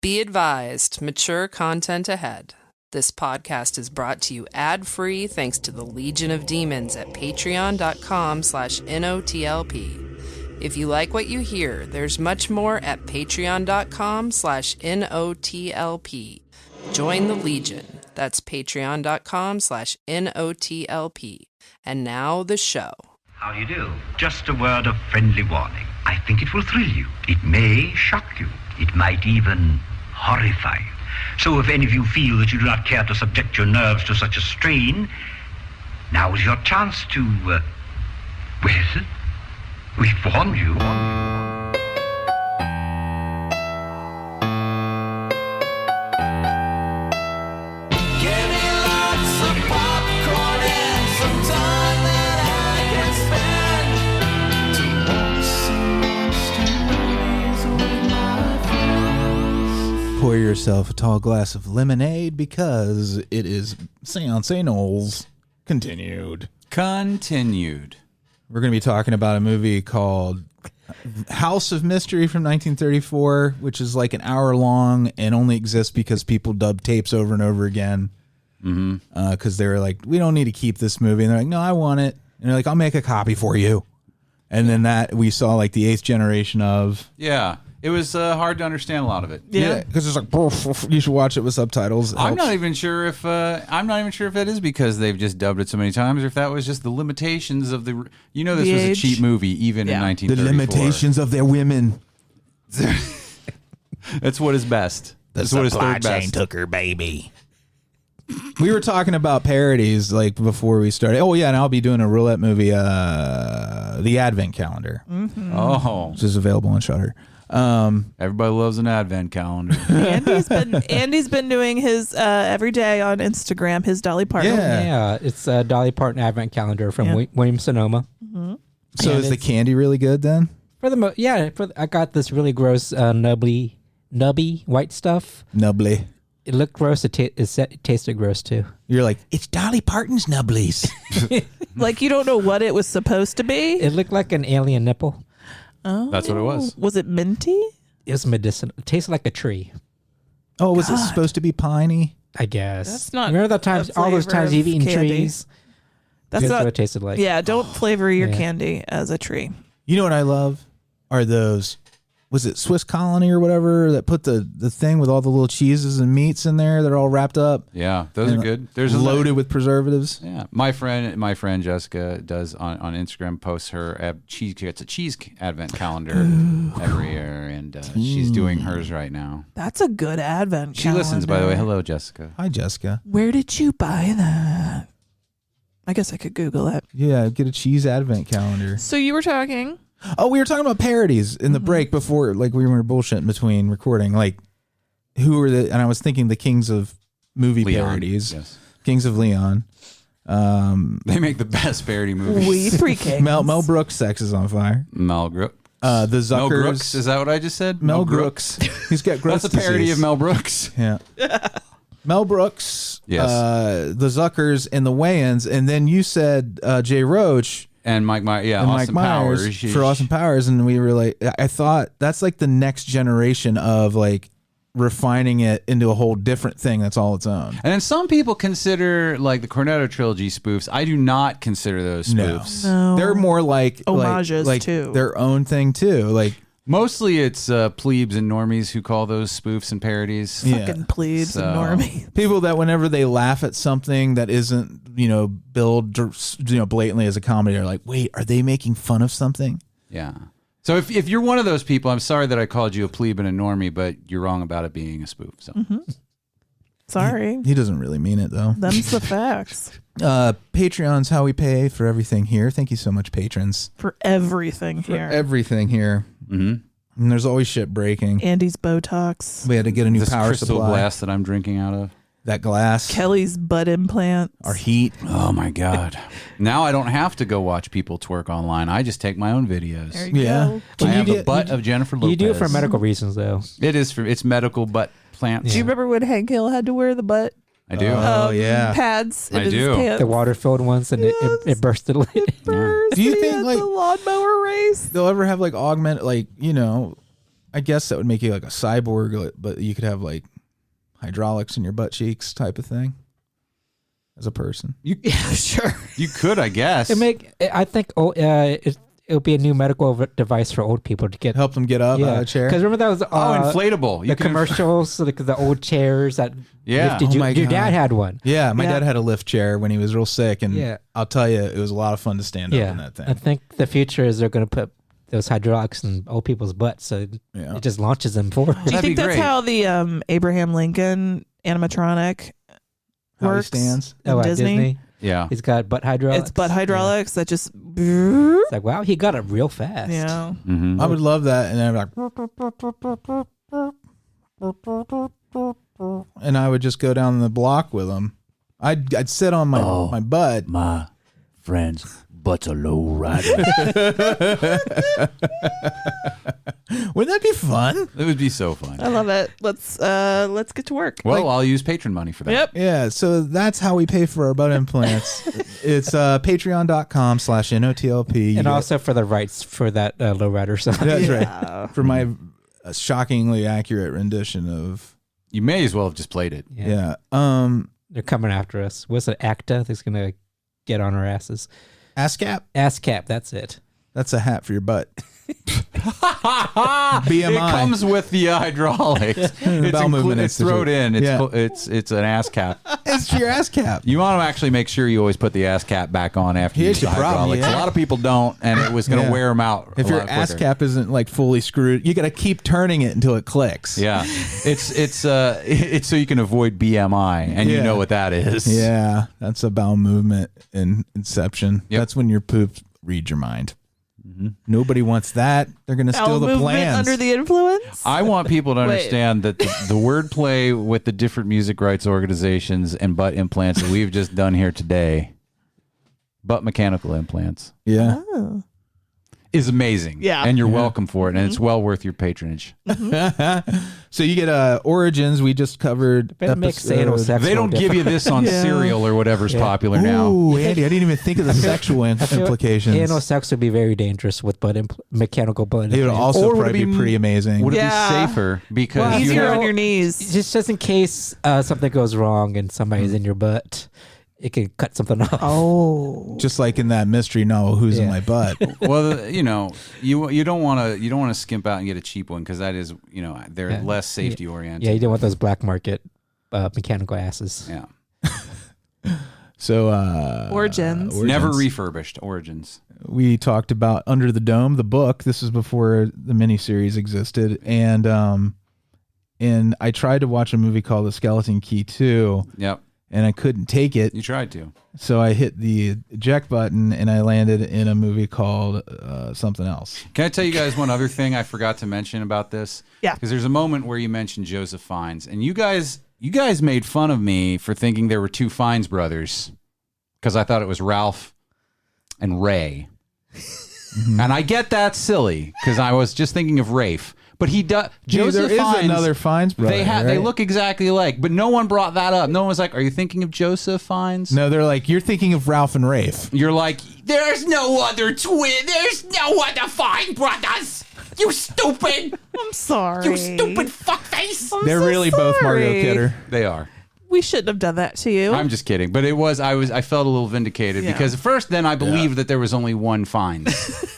Be advised, mature content ahead. This podcast is brought to you ad-free thanks to the Legion of Demons at patreon.com/NOTLP. If you like what you hear, there's much more at patreon.com/NOTLP. Join the Legion. That's patreon.com/NOTLP. And now the show. How do you do? Just a word of friendly warning. I think it will thrill you. It may shock you. It might even horrify you. So if any of you feel that you do not care to subject your nerves to such a strain, now is your chance to, well, we've warned you. Pour yourself a tall glass of lemonade because it is Séancé Knowles continued. We're going to be talking about a movie called House of Mystery from 1934, which is like an hour long and only exists because people dubbed tapes over and over again. Because they were like, we don't need to keep this movie. And they're like, no, I want it. And they're like, I'll make a copy for you. And then that we saw like the 8th generation of. Yeah. It was hard to understand a lot of it. Yeah, because it's like you should watch it with subtitles. I'm not even sure if that is because they've just dubbed it so many times, or if that was just the limitations of the. You know, this was a cheap movie even in 1934. The limitations of their women. That's what is best. That's what is third best. Took her baby. We were talking about parodies like before we started. Oh yeah, and I'll be doing a roulette movie, the Advent Calendar, which is available on Shudder. Everybody loves an advent calendar. Andy's been doing his every day on Instagram, his Dolly Parton. Yeah, it's a Dolly Parton advent calendar from Williams-Sonoma. So is the candy really good then? For the I got this really gross nubby white stuff. Nubbly. It looked gross. It tasted gross too. You're like, it's Dolly Parton's Nubblies. Like you don't know what it was supposed to be. It looked like an alien nipple. Oh, that's what it was. Was it minty? It was medicinal. It tasted like a tree. Oh, was it supposed to be piney? I guess. That's not. Remember that times? All those times you've eaten trees. That's not what it tasted like. Yeah, don't flavor your candy as a tree. You know what I love? Are those? Was it Swiss Colony or whatever that put the thing with all the little cheeses and meats in there that are all wrapped up? Yeah, those are good. There's loaded with preservatives. Yeah, my friend Jessica does on Instagram posts her cheese. It's a cheese advent calendar every year, and she's doing hers right now. That's a good advent. She listens, by the way. Hello, Jessica. Hi, Jessica. Where did you buy that? I guess I could Google it. Yeah, get a cheese advent calendar. So you were talking. Oh, we were talking about parodies in the break before, like we were bullshitting between recording. Like, who are and I was thinking the kings of movie parodies. Yes. Kings of Leon. They make the best parody movies. We three kings. Mel Brooks' Sex is on Fire. Mel Brooks. The Zuckers. Mel Brooks, is that what I just said? Mel Brooks. He's got gross That's a parody disease. of Mel Brooks. Yeah. Mel Brooks. Yes. The Zuckers and the Wayans. And then you said Jay Roach. And Mike Myers, and Austin Mike Myers Powers. For Austin Powers. And we were like, I thought that's like the next generation of like refining it into a whole different thing that's all its own. And then some people consider like the Cornetto trilogy spoofs. I do not consider those spoofs. No. They're more like homages like too. Their own thing too. Like mostly it's plebes and normies who call those spoofs and parodies. Fucking plebes and normies. People that whenever they laugh at something that isn't, billed, blatantly as a comedy are like, wait, are they making fun of something? Yeah. So if you're one of those people, I'm sorry that I called you a plebe and a normie, but you're wrong about it being a spoof. So. Sorry. He doesn't really mean it though. Them's the facts. Patreon's how we pay for everything here. Thank you so much, patrons. For everything here. Everything here. Mm-hmm. And there's always shit breaking. Andy's Botox. We had to get a new this power crystal supply. glass that I'm drinking out of. That glass. Kelly's butt implants. Our heat. Oh my God. Now I don't have to go watch people twerk online. I just take my own videos. There you go. I have the butt of Jennifer Lopez. You do it for medical reasons, though. It's medical butt plants. Do you remember when Hank Hill had to wear the butt? I do. Pads in I his do. pants. The water-filled ones, and it bursted. It burst. Do you He think had like the lawnmower race? they'll ever have like augment, like I guess that would make you like a cyborg, but you could have like hydraulics in your butt cheeks type of thing as a person. Yeah, sure. You could, I guess. I think it'll be a new medical device for old people to get Help them get up out of a chair. Because remember that was inflatable. The commercials, like the old chairs that lifted you. my Your God. dad had one. Yeah, my dad had a lift chair when he was real sick, and I'll tell you, it was a lot of fun to stand up in that thing. I think the future is they're going to put those hydraulics in old people's butts, so it just launches them forward. Do you think that's how the Abraham Lincoln animatronic How he works? stands. In Disney? Yeah. He's got butt hydraulics. It's butt hydraulics that just. It's like, wow, he got it real fast. Yeah. Mm-hmm. I would love that, and I'm like, and I would just go down the block with him. I'd sit on my butt. My friends, butts are low rider. Wouldn't that be fun? It would be so fun. I love it. Let's get to work. Well, I'll use patron money for that. Yep. Yeah, so that's how we pay for our butt implants. It's patreon.com/NOTLP. And also for the rights for that lowrider song. That's right. For my shockingly accurate rendition of. You may as well have just played it. Yeah. They're coming after us. What's it, ACTA? That's going to get on our asses. ASCAP? ASCAP, that's it. That's a hat for your butt. BMI. It comes with the hydraulics. It's thrown in. It's an ass cap. It's your ass cap. You want to actually make sure you always put the ass cap back on after you use the hydraulics. A lot of people don't, and it was going to wear them out. If your ass cap isn't like fully screwed, you got to keep turning it until it clicks. Yeah, it's so you can avoid BMI, and you know what that is. Yeah, that's a bowel movement in Inception. Yep. That's when your poop reads your mind. Mm-hmm. Nobody wants that. They're going to steal the plans. Under the influence? I want people to understand that the wordplay with the different music rights organizations and butt implants that we've just done here today, butt mechanical implants, is amazing. Yeah. And you're welcome for it, and it's well worth your patronage. So you get Origins. We just covered. They don't give you this on cereal or whatever's popular now. Ooh, Andy, I didn't even think of the sexual implications. Anal sex would be very dangerous with mechanical butt. It would also probably be pretty amazing. Would it be safer because easier on your knees? Just in case something goes wrong and somebody's in your butt. It could cut something off. Oh, just like in that mystery novel, "Who's in My Butt?" Well, you don't want to skimp out and get a cheap one because that is, they're less safety oriented. Yeah, you don't want those black market mechanical asses. Yeah. So Origins, never refurbished. Origins. We talked about Under the Dome, the book. This is before the miniseries existed, and I tried to watch a movie called The Skeleton Key 2. Yep. And I couldn't take it. You tried to. So I hit the eject button, and I landed in a movie called something else. Can I tell you guys one other thing I forgot to mention about this? Yeah. Because there's a moment where you mentioned Joseph Fiennes, and you guys made fun of me for thinking there were two Fiennes brothers because I thought it was Ralph and Ray. Mm-hmm. And I get that silly because I was just thinking of Rafe. But he does. Joseph there Fiennes, is another Fiennes brother. They look exactly alike, but no one brought that up. No one was like, "Are you thinking of Joseph Fiennes?" No, they're like, "You're thinking of Ralph and Rafe." You're like, "There's no other twin. There's no other Fiennes brothers. You stupid. I'm sorry. You stupid fuckface." They're really both Mario Kidder. They are. We shouldn't have done that to you. I'm just kidding, but it was. I felt a little vindicated because at first, then I believed that there was only one Fiennes.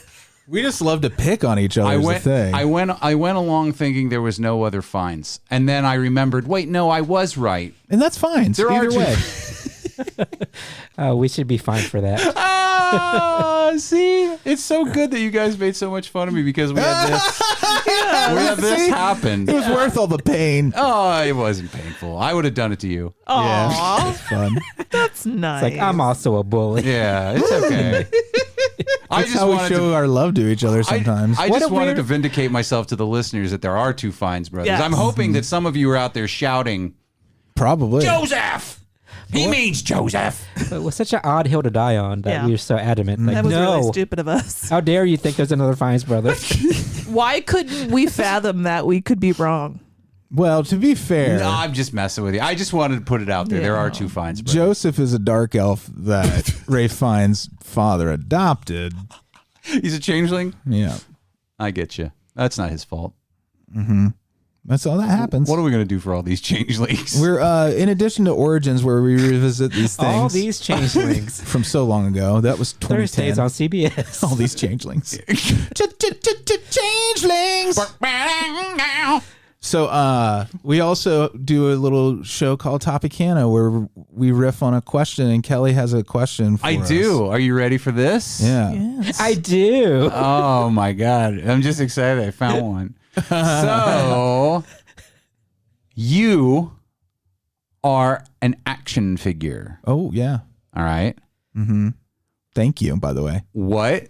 We just love to pick on each other. I went along thinking there was no other Fiennes, and then I remembered. Wait, no, I was right, and that's fine. There either way. We should be fine for that. See, it's so good that you guys made so much fun of me because we had this. We had this happen. It was worth all the pain. Oh, it wasn't painful. I would have done it to you. Aww. Yeah, it's fun. That's nice. It's like I'm also a bully. Yeah, it's okay. That's how we show our love to each other sometimes. I just wanted to vindicate myself to the listeners that there are two Fiennes brothers. Yes. I'm hoping that some of you are out there shouting, probably Joseph! He means Joseph! It was such an odd hill to die on that we were so adamant. Like, that was no. really stupid of us. How dare you think there's another Fiennes brother? Why couldn't we fathom that we could be wrong? Well, to be fair, No, I'm just messing with you. I just wanted to put it out there. There are two Fiennes brothers. Joseph is a dark elf that Rafe Fiennes' father adopted. He's a changeling? Yeah. I get you. That's not his fault. That's all that happens. What are we going to do for all these changelings? We're in addition to Origins, where we revisit these things. All these changelings from so long ago. That was 2010. Thursdays on CBS. All these changelings. Changelings. So we also do a little show called Topicana where we riff on a question, and Kelley has a question for us. I do. Are you ready for this? Yeah. Yes. I do. Oh my God. I'm just excited I found one. So you are an action figure. Oh, yeah. All right. Thank you, by the way. What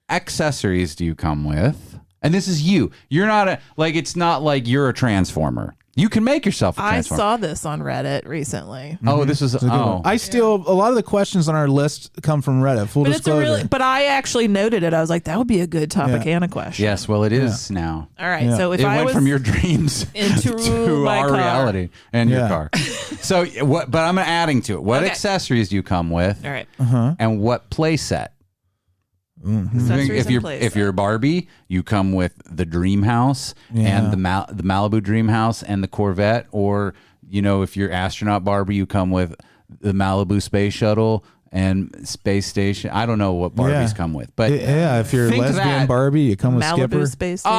accessories do you come with? And this is you. You're not it's not like you're a transformer. You can make yourself a I transformer. saw this on Reddit recently. Oh, this was, It's a good one. I still, a lot of the questions on our list come from Reddit. Full But disclosure. but I actually noted it. I was like, that would be a good Topicana question. Yes, well, it is now. All right. Yeah. So if It I went was from your dreams into to my our car. reality and your Yeah. car. So, what? But I'm adding to it. What Okay. accessories do you come with? All right. And what play set? Accessories and plays. If you're Barbie, you come with the Dream House and the Malibu Dream House and the Corvette, or if you're astronaut Barbie, you come with the Malibu Space Shuttle and Space Station. I don't know what Barbies come with, but if you're think lesbian that. Barbie, you come with Malibu Skipper. Space Station.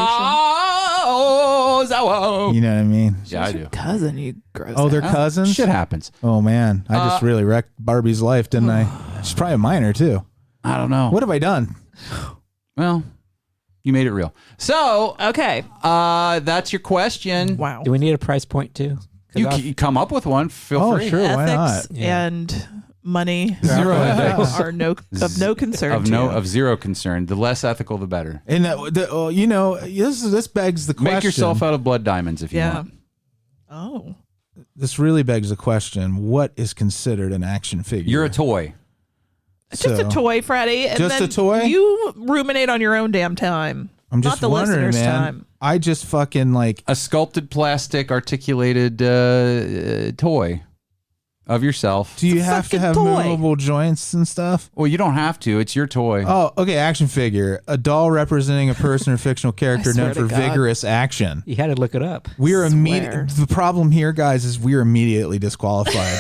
Oh, You know what I mean? yeah, I do. Cousin, you gross. Oh, they're ass. cousins? Shit happens. Oh, man. I just really wrecked Barbie's life, didn't I? She's probably a minor, too. I don't know. What have I done? Well, you made it real. So, Okay. that's your question. Wow. Do we need a price point too? 'Cause You come up with one. Feel Oh, free. sure. Why Ethics not? Yeah. and money Zero ethics. are of no concern. Of to you. of zero concern. The less ethical, the better. And this begs the question. Make yourself out of blood diamonds if you Yeah. want. Oh. This really begs the question: what is considered an action figure? You're a toy. It's just a toy, Freddy. And Just then a toy? You ruminate on your own damn time. I'm just not the wondering, listener's man. time. I just fucking A sculpted plastic articulated toy of yourself. Do you It's a have to fucking have toy. movable joints and stuff? Well, you don't have to. It's your toy. Oh, okay. Action figure, a doll representing a person or fictional character I swear known to for God. vigorous action. You had to look it up. We are Swear. immediate. The problem here, guys, is we are immediately disqualified.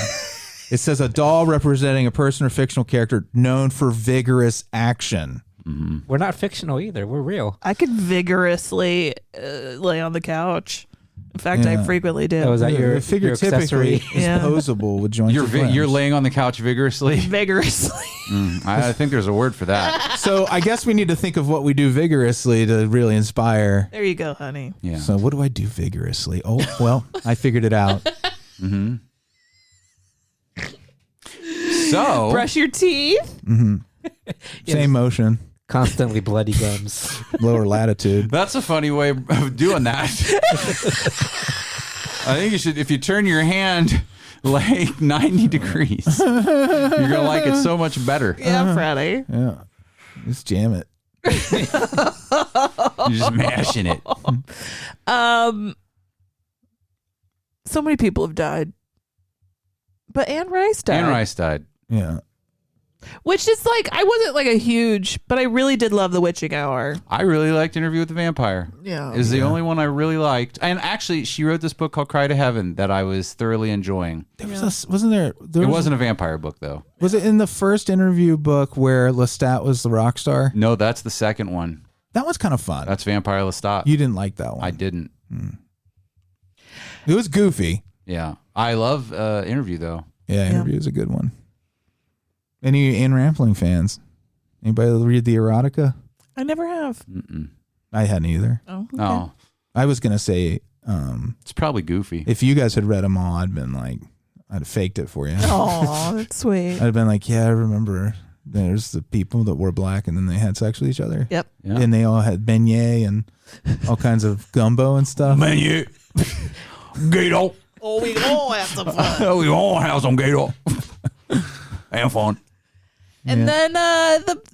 It says a doll representing a person or fictional character known for vigorous action. We're not fictional either. We're real. I could vigorously lay on the couch. In fact, I Yeah. frequently do. Oh, is that The your figure your typically accessory? is Yeah. posable with joints. You're laying on the couch vigorously. vigorously. I think there's a word for that. So I guess we need to think of what we do vigorously to really inspire. There you go, honey. Yeah. So what do I do vigorously? Oh, well, I figured it out. So Brush your teeth. Same motion, Constantly bloody gums. lower latitude. that's a funny way of doing that. I think you should, if you turn your hand like 90 degrees, you're going to like it so much better. Yeah, Freddy. Yeah, just jam it. You're just mashing it. So many people have died. But Anne Rice died. Anne Rice died. Yeah. Which is I wasn't a huge, but I really did love The Witching Hour. I really liked Interview with the Vampire. Yeah. It was the only one I really liked. And actually, she wrote this book called Cry to Heaven that I was thoroughly enjoying. There was wasn't there? It wasn't a vampire book, though. Was it in the first interview book where Lestat was the rock star? No, that's the second one. That was kind of fun. That's Vampire Lestat. You didn't like that one. I didn't. It was goofy. Yeah. I love Interview, though. Yeah, interview is a good one. Any Anne Rampling fans? Anybody read the erotica? I never have. I hadn't either. Oh. Okay. No. I was gonna say, It's probably goofy. if you guys had read them all, I'd been like, I'd have faked it for you. Aw, that's sweet. I'd have been like, yeah, I remember. There's the people that were black and then they had sex with each other. Yep. Yeah. And they all had beignet and all kinds of gumbo and stuff. Menu. Gato. Oh, we all have some fun. We all have some Gato. And fun. And then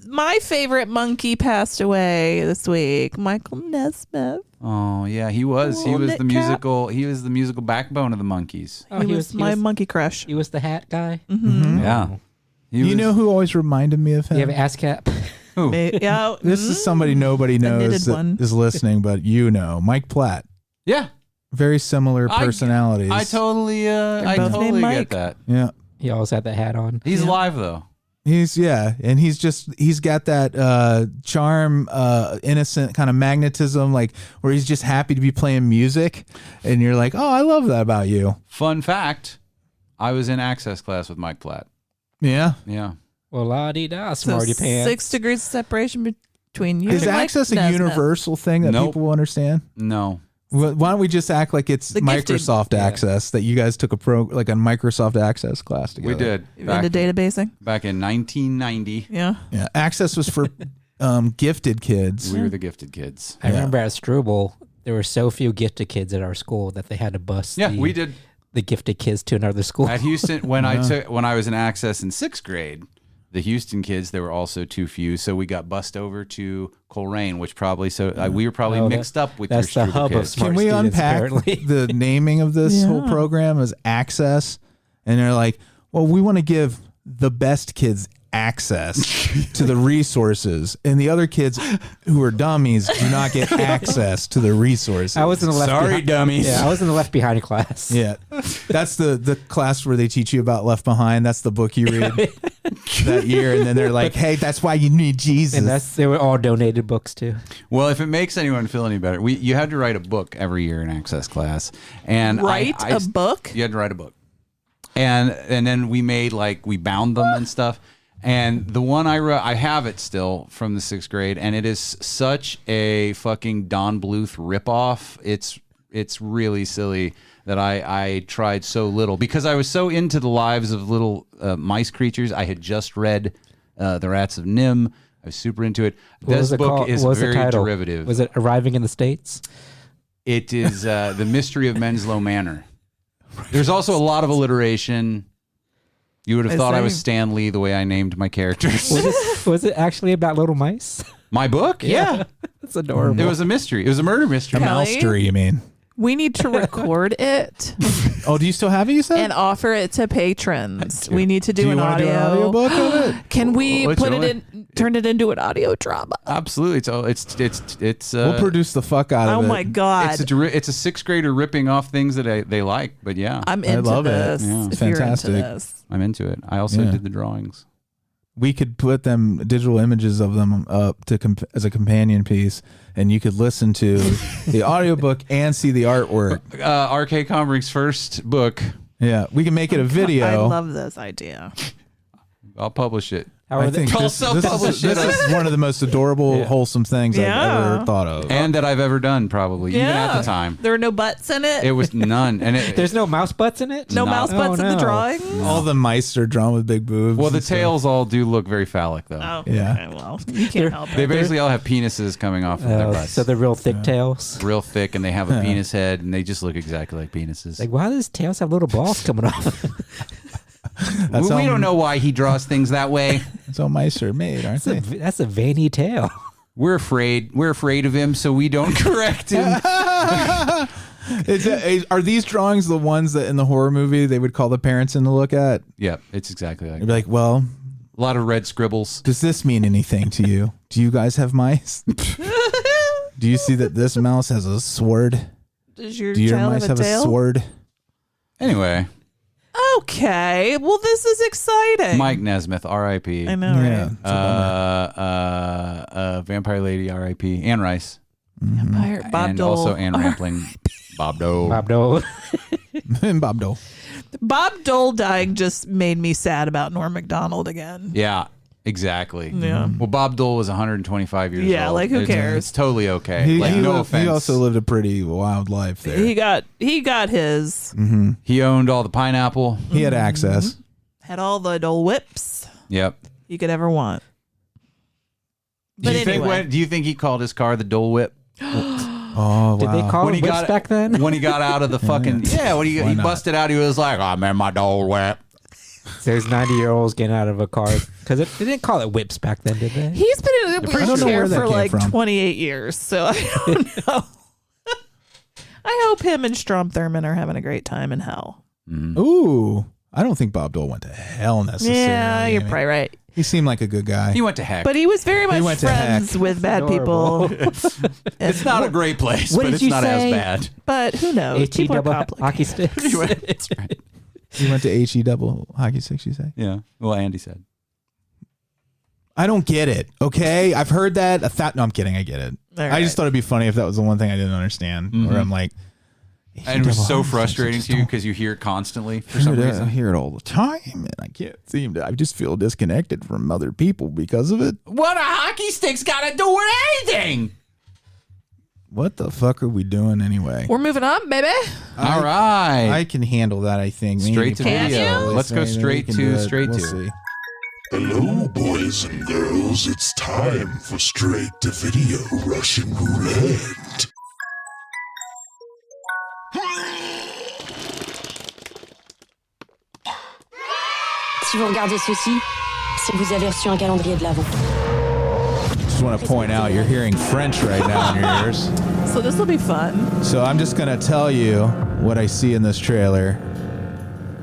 my favorite monkey passed away this week, Michael Nesmith. Oh yeah, he was. He Little was knit the cap. musical. He was the musical backbone of the Monkees. Oh, he was my monkey crush. He was the hat guy. Yeah. He You was- know who always reminded me of him? You have an ass cap. Yeah. This is somebody nobody knows knitted that one. is listening, but you know. Mike Platt. Yeah. Very similar personalities. I totally get that. Yeah. He always had that hat on. He's live though. And he's got that charm, innocent kind of magnetism, like where he's just happy to be playing music, and you're like, oh, I love that about you. Fun fact: I was in access class with Mike Platt. Yeah. Well, la-dee-da, So smarty pants. 6 degrees of separation between you. Is and access Mike a Nesmith. universal thing that Nope. people will understand? No. Why don't we just act like it's The gifted. Microsoft Access that you guys took a Microsoft Access class together? We did. Into databasing? Back in 1990. Yeah. Yeah, Access was for gifted kids. We were the gifted kids. I remember at Struble, there were so few gifted kids at our school that they had to bus We did. the gifted kids to another school. At Houston, when I was in Access in 6th grade, the Houston kids, there were also too few, so we got bussed over to Coleraine, which probably we were probably mixed up with that's your the Struble hub of kids. smart Can we students, unpack apparently. the naming of this whole program as Access? And they're like, well, we want to give the best kids access to the resources, and the other kids who are dummies do not get access to the resources. I was in the left Sorry, behind. dummies. Yeah, I was in the left behind class. Yeah, that's the class where they teach you about Left Behind. That's the book you read that year, and then they're like, "Hey, that's why you need Jesus." And they were all donated books too. Well, if it makes anyone feel any better, you had to write a book every year in Access class, and Write a book? You had to write a book, and then we bound them and stuff. And the one I wrote, I have it still from the 6th grade, and it is such a fucking Don Bluth ripoff. It's really silly that I tried so little because I was so into the lives of little mice creatures. I had just read The Rats of Nim. I was super into it. This book is very derivative. Was it Arriving in the States? It is The Mystery of Menslow Manor. There's also a lot of alliteration. You would have thought I was Stan Lee the way I named my characters. Was it actually about little mice? My book? Yeah. That's adorable. It was a mystery. It was a murder mystery. A mousery, you mean? We need to record it Oh, do you still have it, you said? and offer it to patrons. We need to do an wanna do an audio. audiobook of it? Can we Let's put roll it in, turn it into an audio drama? Absolutely. It's We'll produce the fuck out of Oh it. my God. it's a 6th grader ripping off things that they like, but yeah, I'm into love it. this. Yeah. If Fantastic. you're into this. I'm into it. I also Yeah. did the drawings. We could put them digital images of them up as a companion piece, and you could listen to the audiobook and see the artwork. R.K. Kombrinck's first book. Yeah, we can make it a video. I love this idea. I'll publish it. I think I'll this self-publish is one of the most adorable, wholesome things I've Yeah. ever thought of. And that I've ever done, probably, even at the time. There were no butts in it. It was none. And There's no mouse butts in it? no not- mouse butts Oh, in the no. drawing. All the mice are drawn with big boobs. well, the and stuff. tails all do look very phallic, though. Oh, Yeah. okay, well, you can't help They it. basically all have penises coming off of their butts. So they're real thick tails. Real thick, and they have a penis head, and they just look exactly like penises. Like, why do these tails have little balls coming off? That's we how- don't know why he draws things that way. That's how mice are made, aren't they? That's a veiny tail. We're afraid. We're afraid of him, so we don't correct him. Are these drawings the ones that in the horror movie they would call the parents in to look at? Yep, it's exactly like They'd be like, well, a lot of red scribbles. does this mean anything to you? Do you guys have mice? Do you see that this mouse has a sword? Does your Do your child mice have a have a tail? sword? Anyway, Okay. Well, this is exciting. Mike Nesmith, R.I.P. I know, Yeah. right? Vampire Lady, R.I.P. Anne Rice, Empire, Bob and Dole. also Anne Rampling, Bob Dole. Bob Dole. And Bob Dole. Bob Dole dying just made me sad about Norm Macdonald again. Yeah, exactly. Yeah. Well, Bob Dole was 125 years old. Yeah, like, who cares? It's totally okay. He, like, he no lived- offense. he also lived a pretty wild life there. He got his. He owned all the pineapple. He had access. Had all the Dole whips Yep. you could ever want. But Do you think he called his car the Dole Whip? Oh, wow. Did they call When it he whips got back then? When he got out of the fucking when he not? busted out, he was like, "I'm in my Dole Whip." There's 90-year-olds getting out of a car. Because they didn't call it whips back then, did they? He's been in a don't know wheelchair where that for came like from. 28 years, so I don't know. I hope him and Strom Thurmond are having a great time in hell. Ooh. I don't think Bob Dole went to hell necessarily. Yeah, you're I mean, probably right. He seemed like a good guy. He went to heck. But he was very much went to friends heck. with bad people. It's not a great place, What but did it's you not say? as bad. But who knows? HE People are double complicated. hockey sticks. That's right. He went to HE double hockey sticks, you say? Yeah. Well, Andy said. I don't get it. Okay, I've heard that. No, I'm kidding. I get it. All I right. just thought it'd be funny if that was the one thing I didn't understand. Where I'm like, And it was so double frustrating to you because you hear it constantly for some I reason. hear it all the time, and I can't seem to. I just feel disconnected from other people because of it. What a hockey stick's got to do with anything? What the fuck are we doing anyway? We're moving on, baby. All right. I can handle that. I think Straight to Can video. you? Let's go straight to straight to. See. Hello, boys and girls. It's time for Straight-to-Video Russian Roulette. Si vous regardez ceci, c'est que vous avez reçu un calendrier de l'Avent. Just want to point out you're hearing French right now in your ears. So this will be fun. So I'm just gonna tell you what I see in this trailer.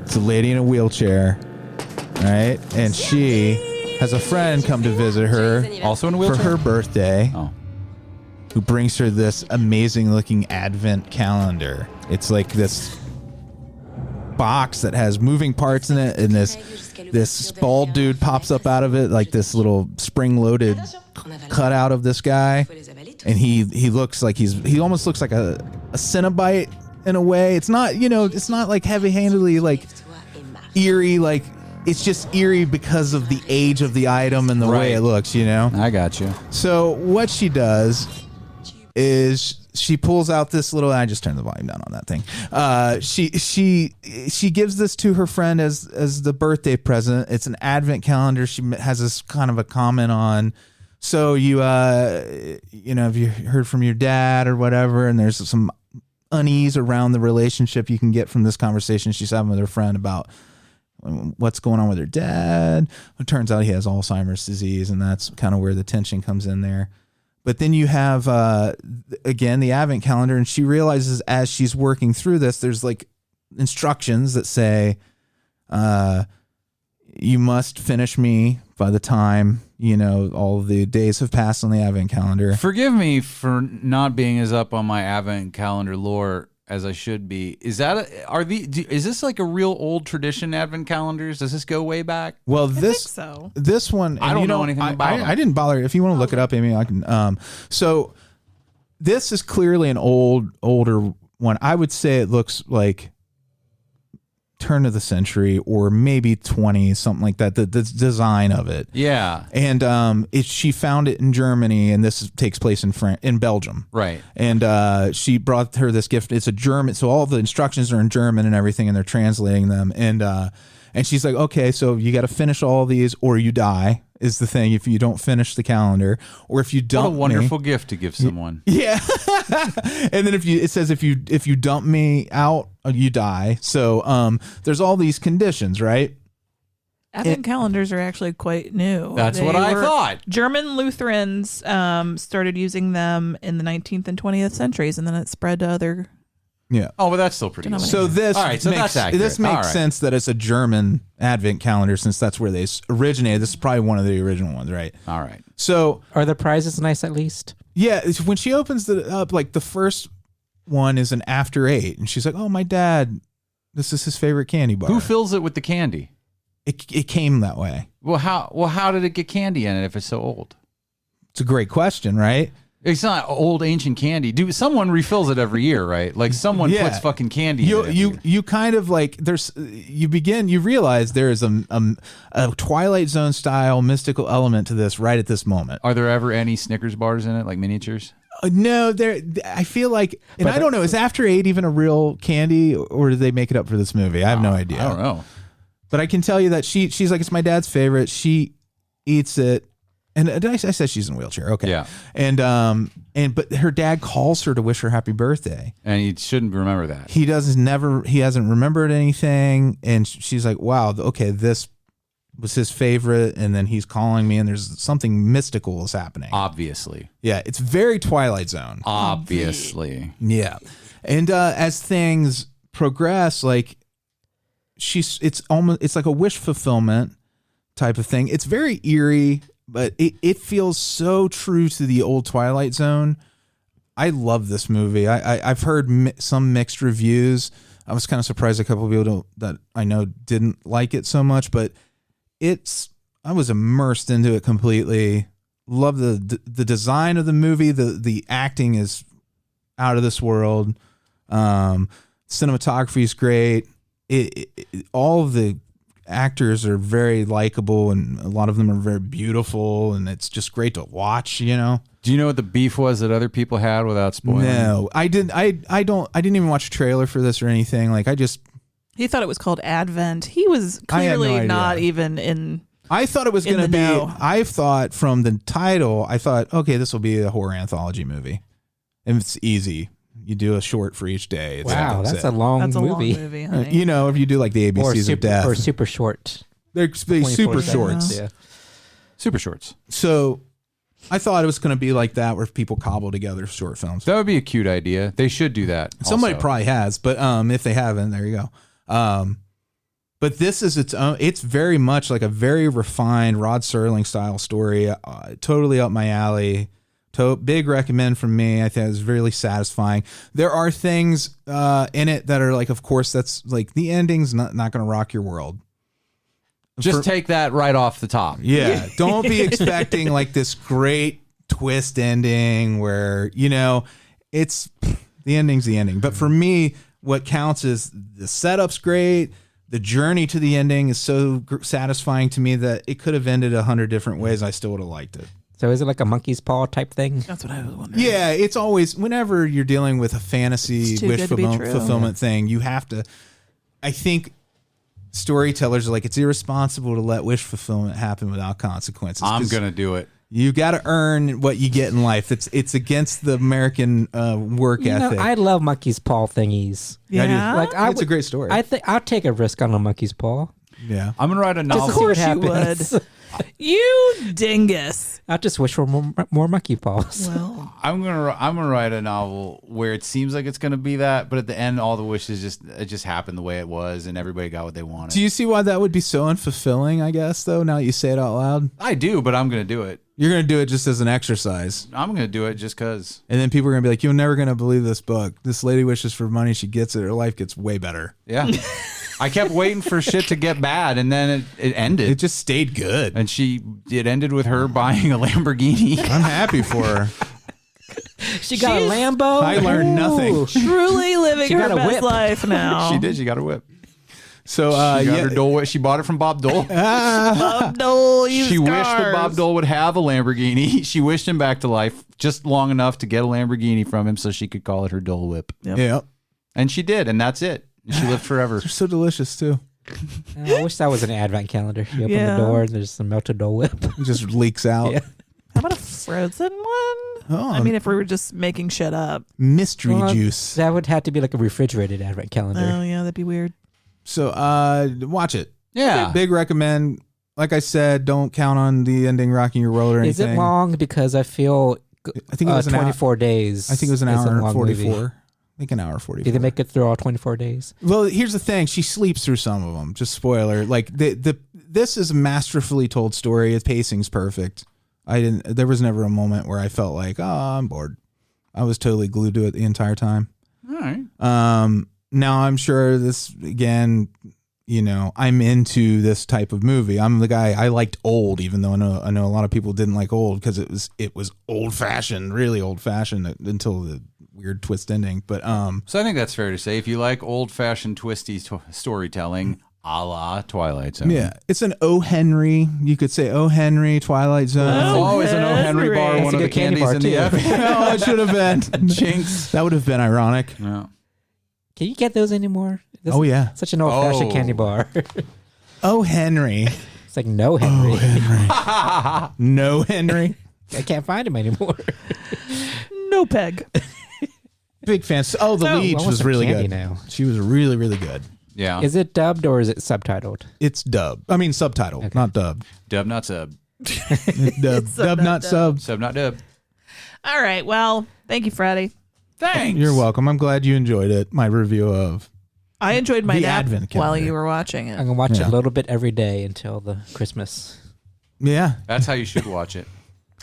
It's a lady in a wheelchair, right? And she has a friend come to visit her Also in a for wheelchair? her birthday, Oh. who brings her this amazing looking advent calendar. It's like this box that has moving parts in it, and this bald dude pops up out of it, like this little spring-loaded cutout of this guy, and he looks like he almost looks like a Cenobite in a way. It's not, it's not like heavy-handedly like eerie, like it's just eerie because of the age of the item and the way it looks, I got you. So what she does is she pulls out this little. I just turned the volume down on that thing. She gives this to her friend as the birthday present. It's an advent calendar. She has this kind of a comment on. So you have you heard from your dad or whatever, and there's some unease around the relationship you can get from this conversation she's having with her friend about what's going on with her dad. It turns out he has Alzheimer's disease, and that's kind of where the tension comes in there. But then you have, again, the advent calendar, and she realizes as she's working through this, there's like instructions that say, you must finish me by the time, all the days have passed on the advent calendar. Forgive me for not being as up on my advent calendar lore as I should be. Is this like a real old tradition, advent calendars? Does this go way back? Well, I think so. This one, I don't know anything about them. I didn't bother. If you want to look it up, Amy, I can. So this is clearly an older one. I would say it looks like turn of the century or maybe 20, something like that. The design of it. Yeah. And she found it in Germany, and this takes place in Belgium. Right. And she brought her this gift. It's a German, so all the instructions are in German and everything, and they're translating them. And she's like, okay, so you got to finish all these, or you die. Is the thing if you don't finish the calendar, or if you dump What a wonderful gift to give someone. Yeah. And then it says if you dump me out, you die. So there's all these conditions, right? Advent calendars are actually quite new. That's what I thought. German Lutherans started using them in the 19th and 20th centuries, and then it spread to other. Yeah. Oh, but that's still pretty good. So this all right, so that's accurate. This makes All right. sense that it's a German advent calendar since that's where they originated. This is probably one of the original ones, right? All right. So Are the prizes nice at least? yeah, when she opens it up, like the first one is an after 8, and she's like, "Oh, my dad, this is his favorite candy bar." Who fills it with the candy? It came that way. Well, how did it get candy in it if it's so old? It's a great question, right? It's not old ancient candy. Someone refills it every year, right? Like someone Yeah. puts fucking candy in it. every year. You kind of like you realize there is a Twilight Zone style mystical element to this right at this moment. Are there ever any Snickers bars in it, like miniatures? No, I feel like, and I don't know, is After 8 even a real candy, or did they make it up for this movie? I have no idea. I don't know. But I can tell you that she's like, it's my dad's favorite. She eats it. And I said she's in a wheelchair. Okay. Yeah. But her dad calls her to wish her happy birthday. And you shouldn't remember that. He hasn't remembered anything. And she's like, wow, okay, this was his favorite. And then he's calling me, and there's something mystical is happening. Obviously. Yeah. It's very Twilight Zone. Obviously. Yeah. And as things progress, like it's like a wish fulfillment type of thing. It's very eerie, but it feels so true to the old Twilight Zone. I love this movie. I've heard some mixed reviews. I was kind of surprised a couple of people that I know didn't like it so much, but I was immersed into it completely. Love the design of the movie. The acting is out of this world. Cinematography is great. All of the actors are very likable, and a lot of them are very beautiful, and it's just great to watch. You know. Do you know what the beef was that other people had without spoiling? No, I didn't. I didn't even watch a trailer for this or anything. Like He thought it was called Advent. He was clearly not even in. I thought it was going to be. know. I thought from the title, I thought, okay, this will be a horror anthology movie, and it's easy. You do a short for each day. Wow, that's a long That's a movie. long movie, honey. You know, if you do like the ABCs of Death, or super short. they're super 24 shorts. seconds, Yeah. Super shorts. So I thought it was going to be like that, where people cobble together short films. That would be a cute idea. They should do that. Somebody also. probably has, but if they haven't, there you go. But this is its own. It's very much like a very refined Rod Serling style story. Totally up my alley. Big recommend from me. I think it's really satisfying. There are things in it that are like, of course, that's like the ending's not going to rock your world. Just take that right off the top. Yeah. Don't be expecting like this great twist ending where, you know, it's the ending's the ending. But for me, what counts is the setup's great. The journey to the ending is so satisfying to me that it could have ended 100 different ways. I still would have liked it. So is it like a monkey's paw type thing? That's what I was wondering. Yeah, it's always, whenever you're dealing with a fantasy wish fulfillment thing, you have to, I think storytellers are like, it's irresponsible to let wish fulfillment happen without consequences. I'm going to do it. You got to earn what you get in life. It's against the American work ethic. I love monkey's paw thingies. Yeah? Like It's a great story. I think I'll take a risk on a monkey's paw. Yeah. I'm going to write a novel. Just to see what you happens. would. You dingus. I'll just wish for more monkey paws. Well, I'm gonna write a novel where it seems like it's gonna be that, but at the end, all the wishes just happened the way it was, and everybody got what they wanted. Do you see why that would be so unfulfilling, I guess, though, now that you say it out loud? I do, but I'm gonna do it. You're going to do it just as an exercise. I'm gonna do it just because. And then people are going to be like, you're never going to believe this book. This lady wishes for money. She gets it. Her life gets way better. Yeah. I kept waiting for shit to get bad, and then it ended. It just stayed good. And it ended with her buying a Lamborghini. I'm happy for her. She got a Lambo. I learned nothing. truly living She her got a best whip. life now. She did. She got her whip. So She got her Dole whip. She bought it from Bob Dole. Bob Dole, you She wished that stars. Bob Dole would have a Lamborghini. She wished him back to life just long enough to get a Lamborghini from him so she could call it her Dole whip. Yep. Yeah. And she did, and that's it. She lived forever. They're so delicious, too. I wish that was an advent calendar. You open Yeah. the door and there's some melted Dole Whip. It just leaks out. Yeah. How about a frozen one? Oh, I mean, if we were just making shit up. mystery Well, juice. That would have to be like a refrigerated advent calendar. Oh, yeah, that'd be weird. So watch it. Yeah. Big recommend. Like I said, don't count on the ending rocking your world or Is anything. it long? Because I feel I think it was an hour. 24 days. I think it was an is a hour and long 44. movie. I think an hour 44. Did they make it through all 24 days? Well, here's the thing. She sleeps through some of them. Just spoiler. Like this is a masterfully told story. Its pacing's perfect. There was never a moment where I felt like, oh, I'm bored. I was totally glued to it the entire time. All right. Now I'm sure this, again, you know, I'm into this type of movie. I'm the guy, I liked Old, even though I know a lot of people didn't like Old because it was old fashioned, really old fashioned until the weird twist ending. But So I think that's fair to say. If you like old-fashioned twisty storytelling, a la Twilight Zone. yeah, it's an O. Henry. You could say O. Henry, Twilight Zone. It's always an O. Henry bar, Henry. one That's a of the good candy candies bar, in the too. episode. Oh, it should have been. Jinx. That would have been ironic. Yeah. Can you get those anymore? This Oh, is yeah. Such an old-fashioned Oh. candy bar. O. Henry. It's like no Henry. No Henry. I can't find him anymore. No peg. Big fan. Oh, the So- lead I want was some really candy good. now. She was really, really good. Yeah. Is it dubbed or is it subtitled? It's dubbed. I mean, subtitled, not dubbed. Dub, not sub. Dub, dub, not sub. Sub, not dub. All right. Well, thank you, Freddy. Thanks. You're welcome. I'm glad you enjoyed it. My review of I enjoyed my The nap Advent while calendar. you were watching I'm it. gonna watch it a little bit every day until the Christmas. Yeah. That's how you should watch it.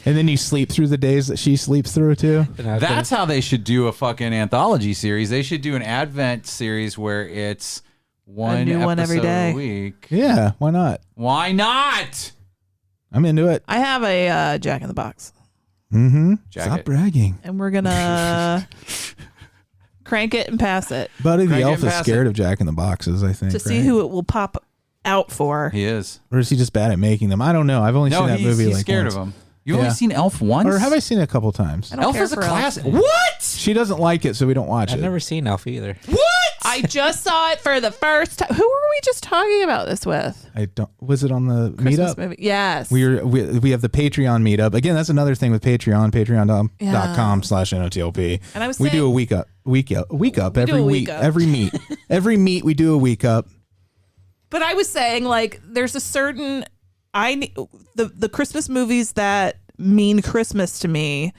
And then you sleep through the days that she sleeps through too. That's how they should do a fucking anthology series. They should do an Advent series where it's one new episode one every day. a week. Yeah, why not? Why not? I'm into it. I have a Jack in the Box, Mm-hmm. Jacket. Stop bragging. and we're gonna crank it and pass it Buddy the Crank it elf and is pass scared it. of Jack in the Boxes, I think. to see right? who it will pop out for. He is. Or is he just bad at making them? I don't know. I've only No, seen that he's movie he's like scared once. of him. You've only Yeah. seen Elf once? Or have I seen it a couple times? I don't Elf care is a for Elf. classic. What? She doesn't like it, so we don't watch I've it. never seen Elf either. What? I just saw it for the first time. Who were we just talking about this with? I don't. Was it on the Christmas meetup? movie. Yes. We have the Patreon meetup. Again, that's another thing with Patreon, patreon.com/NOTLP. And I was we do a saying- week up We do every a week. week up. Every meet. Every meet we do a week up. But I was saying, like, there's a certain the Christmas movies that mean Christmas to me.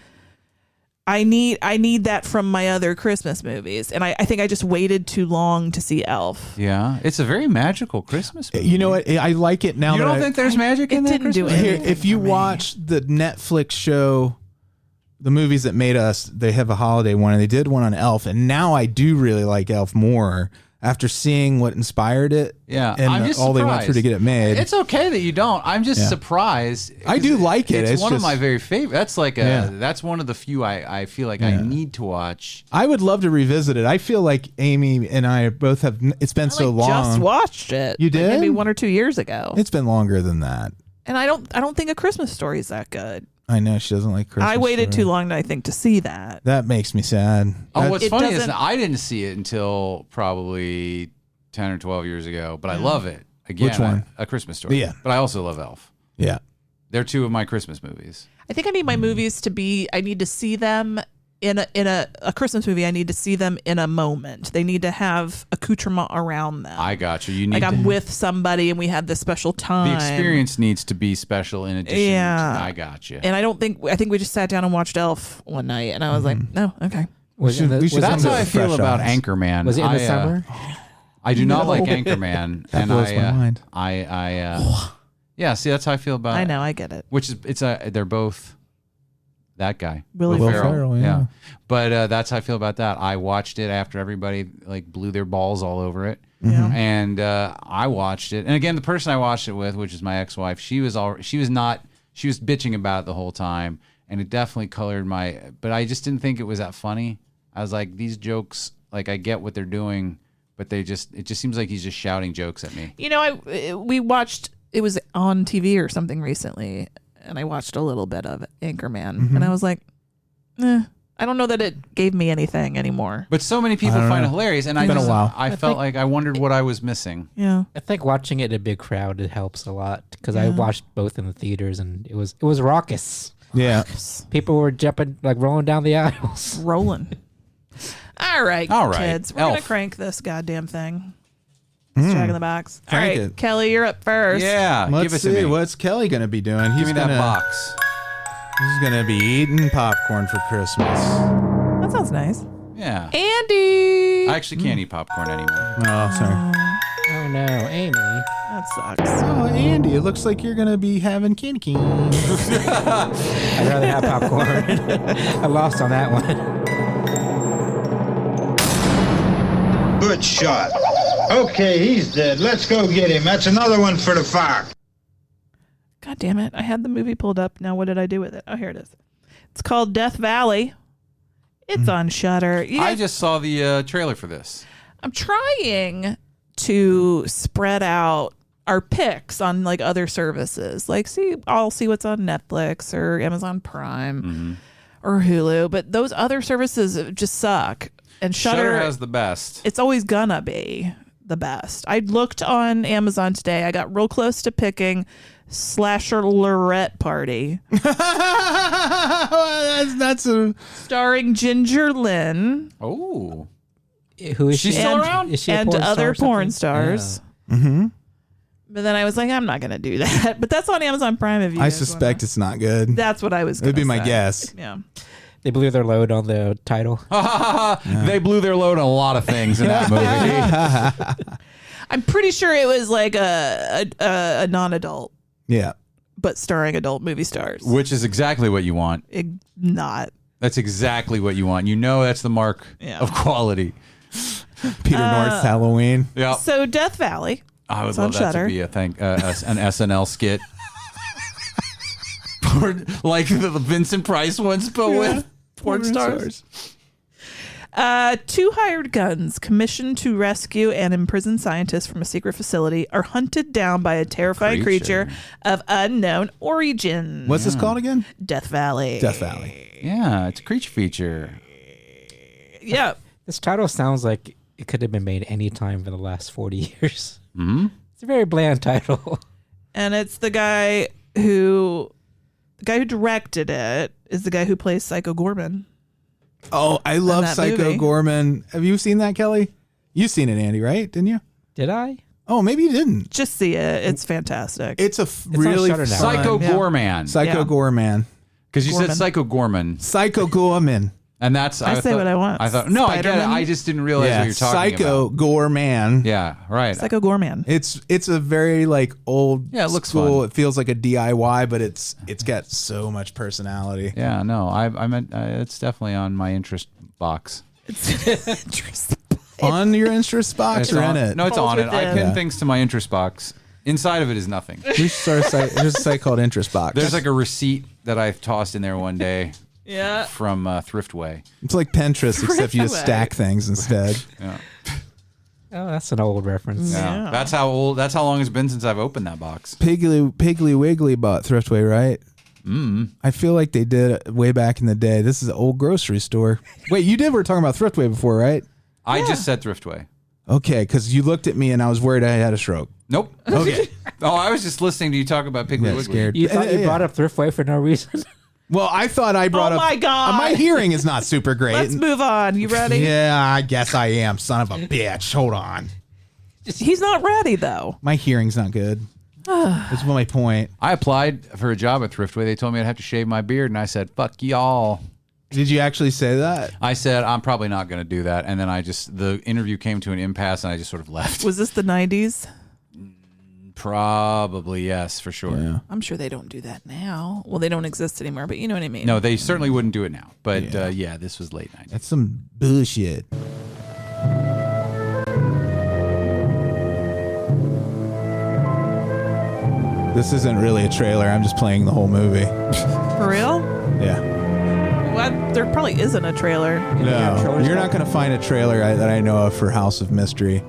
I need that from my other Christmas movies, and I think I just waited too long to see Elf. Yeah, it's a very magical Christmas movie. You know what? I like it now. You that don't think there's magic in it that didn't do Christmas anything. movie? Here, if you for me. watch the Netflix show, the movies that made us, they have a holiday one, and they did one on Elf, and now I do really like Elf more after seeing what inspired it. Yeah, and I'm just all they went through to surprised. get it made. It's okay that you don't. I'm just Yeah. surprised. I do like it. It's It's one of just- my very favorite. That's like Yeah. that's one of the few I feel like I need to watch. I would love to revisit it. I feel like Amy and I both have. It's been so long. Just watched it. You like, did? maybe 1 or 2 years ago. It's been longer than that. And I don't think A Christmas Story is that good. I know she doesn't like Christmas. I waited Story. too long, I think, to see that. That makes me sad. Oh, what's It funny is doesn't- I didn't see it until probably 10 or 12 years ago, but I love it. Again, Which one? A Christmas Story. Yeah. But I also love Elf. Yeah. They're two of my Christmas movies. I think I need my movies to be. I need to see them in a Christmas movie. I need to see them in a moment. They need to have accoutrement around them. I got you. You need like I'm to, with somebody and we had this special time. the experience needs to be special in addition. Yeah. I got you. And I think we just sat down and watched Elf one night, and I was like, no, okay. Was it in the, we should was it That's in come how the- I feel fresh about eyes. Anchorman. was it in the I, summer? I do not like Anchorman. That and blows my mind. Yeah, see, that's how I feel about I know, I get it. Which is, they're both that guy. Will Ferrell, yeah. But that's how I feel about that. I watched it after everybody like blew their balls all over it. Yeah. And I watched it. And again, the person I watched it with, which is my ex-wife, she was bitching about it the whole time. And it definitely colored but I just didn't think it was that funny. I was like, these jokes, like I get what they're doing, but it just seems like he's just shouting jokes at me. You know, we watched. It was on TV or something recently, and I watched a little bit of Anchorman, and I was like, I don't know that it gave me anything anymore. But so many people I don't find know. it hilarious, and It's been a while. I felt like I wondered what I was missing. Yeah. I think watching it in a big crowd, it helps a lot because I watched both in the theaters and it was raucous. Yeah. People were jumping, like rolling down the aisles. Rolling. All right, kids. We're going to Elf. crank this goddamn thing. It's Jack in the Box. All Crank right, it. Kelly, you're up first. Yeah, Let's give it see. to me. What's Kelly going to be doing? Give He's me that gonna, box. He's going to be eating popcorn for Christmas. That sounds nice. Yeah. Andy. I actually can't eat popcorn anymore. Oh, sorry. Oh no, Amy. That sucks. Oh, Andy, it looks like you're going to be having candy canes. I'd rather have popcorn. I lost on that one. Good shot. Okay, he's dead. Let's go get him. That's another one for the fire. God damn it. I had the movie pulled up. Now what did I do with it? Oh, here it is. It's called Death Valley. It's on Shudder. I just saw the trailer for this. I'm trying to spread out our picks on like other services. Like, I'll see what's on Netflix or Amazon Prime or Hulu, but those other services just suck. And Shudder has the best. It's always gonna be the best. I looked on Amazon today. I got real close to picking Slasher Lorette Party. that's a starring Ginger Lynn. Oh. Who is She's she? still around? Is she a And porn other star or porn something? stars. Mm-hmm. But then I was like, I'm not going to do that. But that's on Amazon Prime. If you I guys suspect it's not good. That's what I was It'd going to be my say. guess. Yeah. They blew their load on the title. They blew their load on a lot of things in that movie. I'm pretty sure it was like a non-adult, Yeah. but starring adult movie stars. Which is exactly what you want. Not. That's exactly what you want. You know that's the mark of quality. Peter North's Halloween. Yeah. So Death Valley. I would It's love on that Shudder. to be an SNL skit. Like the Vincent Price ones, but with porn stars. Two hired guns commissioned to rescue and imprison scientists from a secret facility are hunted down by a terrifying creature of unknown origin. What's this called again? Death Valley. Death Valley. Yeah, it's a creature feature. Yeah. This title sounds like it could have been made any time for the last 40 years. Mm-hmm. It's a very bland title. And it's the guy who directed it is the guy who plays Psycho Gorman. Oh, I love that Psycho movie. Gorman. Have you seen that, Kelly? You've seen it, Andy, right? Didn't you? Did I? Oh, maybe you didn't. Just see it. It's fantastic. It's a on really Shudder now, fun- Psycho Gorman. Psycho Yeah. Gorman. Because you said Gorman. Psycho Gorman. Psycho Gorman. And that's I say what I want. I thought no, I get it. Spider-Man? I just didn't realize what you're talking Psycho about. Gorman. Yeah, right. Psycho Gorman. It's a very like old Yeah, it looks school. fun. It feels like a DIY, but it's got so much personality. Yeah, no, I meant it's definitely on my interest box. On your interest box It's or on, in it? No, it's Falls on it. I within. pin Yeah. things to my interest box. Inside of it is nothing. We should start a site. There's a site called Interest Box. There's like a receipt that I tossed in there one day Yeah. from Thriftway. It's like Pinterest, except you just stack things instead. Yeah. Oh, that's an old reference. Yeah. That's how old. That's how long it's been since I've opened that box. Piggly Wiggly bought Thriftway, right? I feel like they did it way back in the day. This is an old grocery store. Wait, you did? We were talking about Thriftway before, right? I just said Thriftway. Okay, because you looked at me and I was worried I had a stroke. Nope. Okay. Oh, I was just listening to you talk about Piggly Yeah, Wiggly. scared. You thought you Yeah. brought up Thriftway for no reason? Well, I thought I brought Oh up. my God. My hearing is not super great. Let's move on. You ready? Yeah, I guess I am. Son of a bitch. Hold on. He's not ready though. My hearing's not good. That's my point. I applied for a job at Thriftway. They told me I'd have to shave my beard, and I said, "Fuck y'all." Did you actually say that? I said, "I'm probably not going to do that," and then the interview came to an impasse, and I just sort of left. Was this the 90s? Probably yes, for sure. Yeah. I'm sure they don't do that now. Well, they don't exist anymore, but you know what I mean. No, they certainly wouldn't do it now. But yeah, this was late 90s. That's some bullshit. This isn't really a trailer. I'm just playing the whole movie. For real? Yeah. Well, there probably isn't a trailer. No, you're not going to find a trailer that I know of for House of Mystery.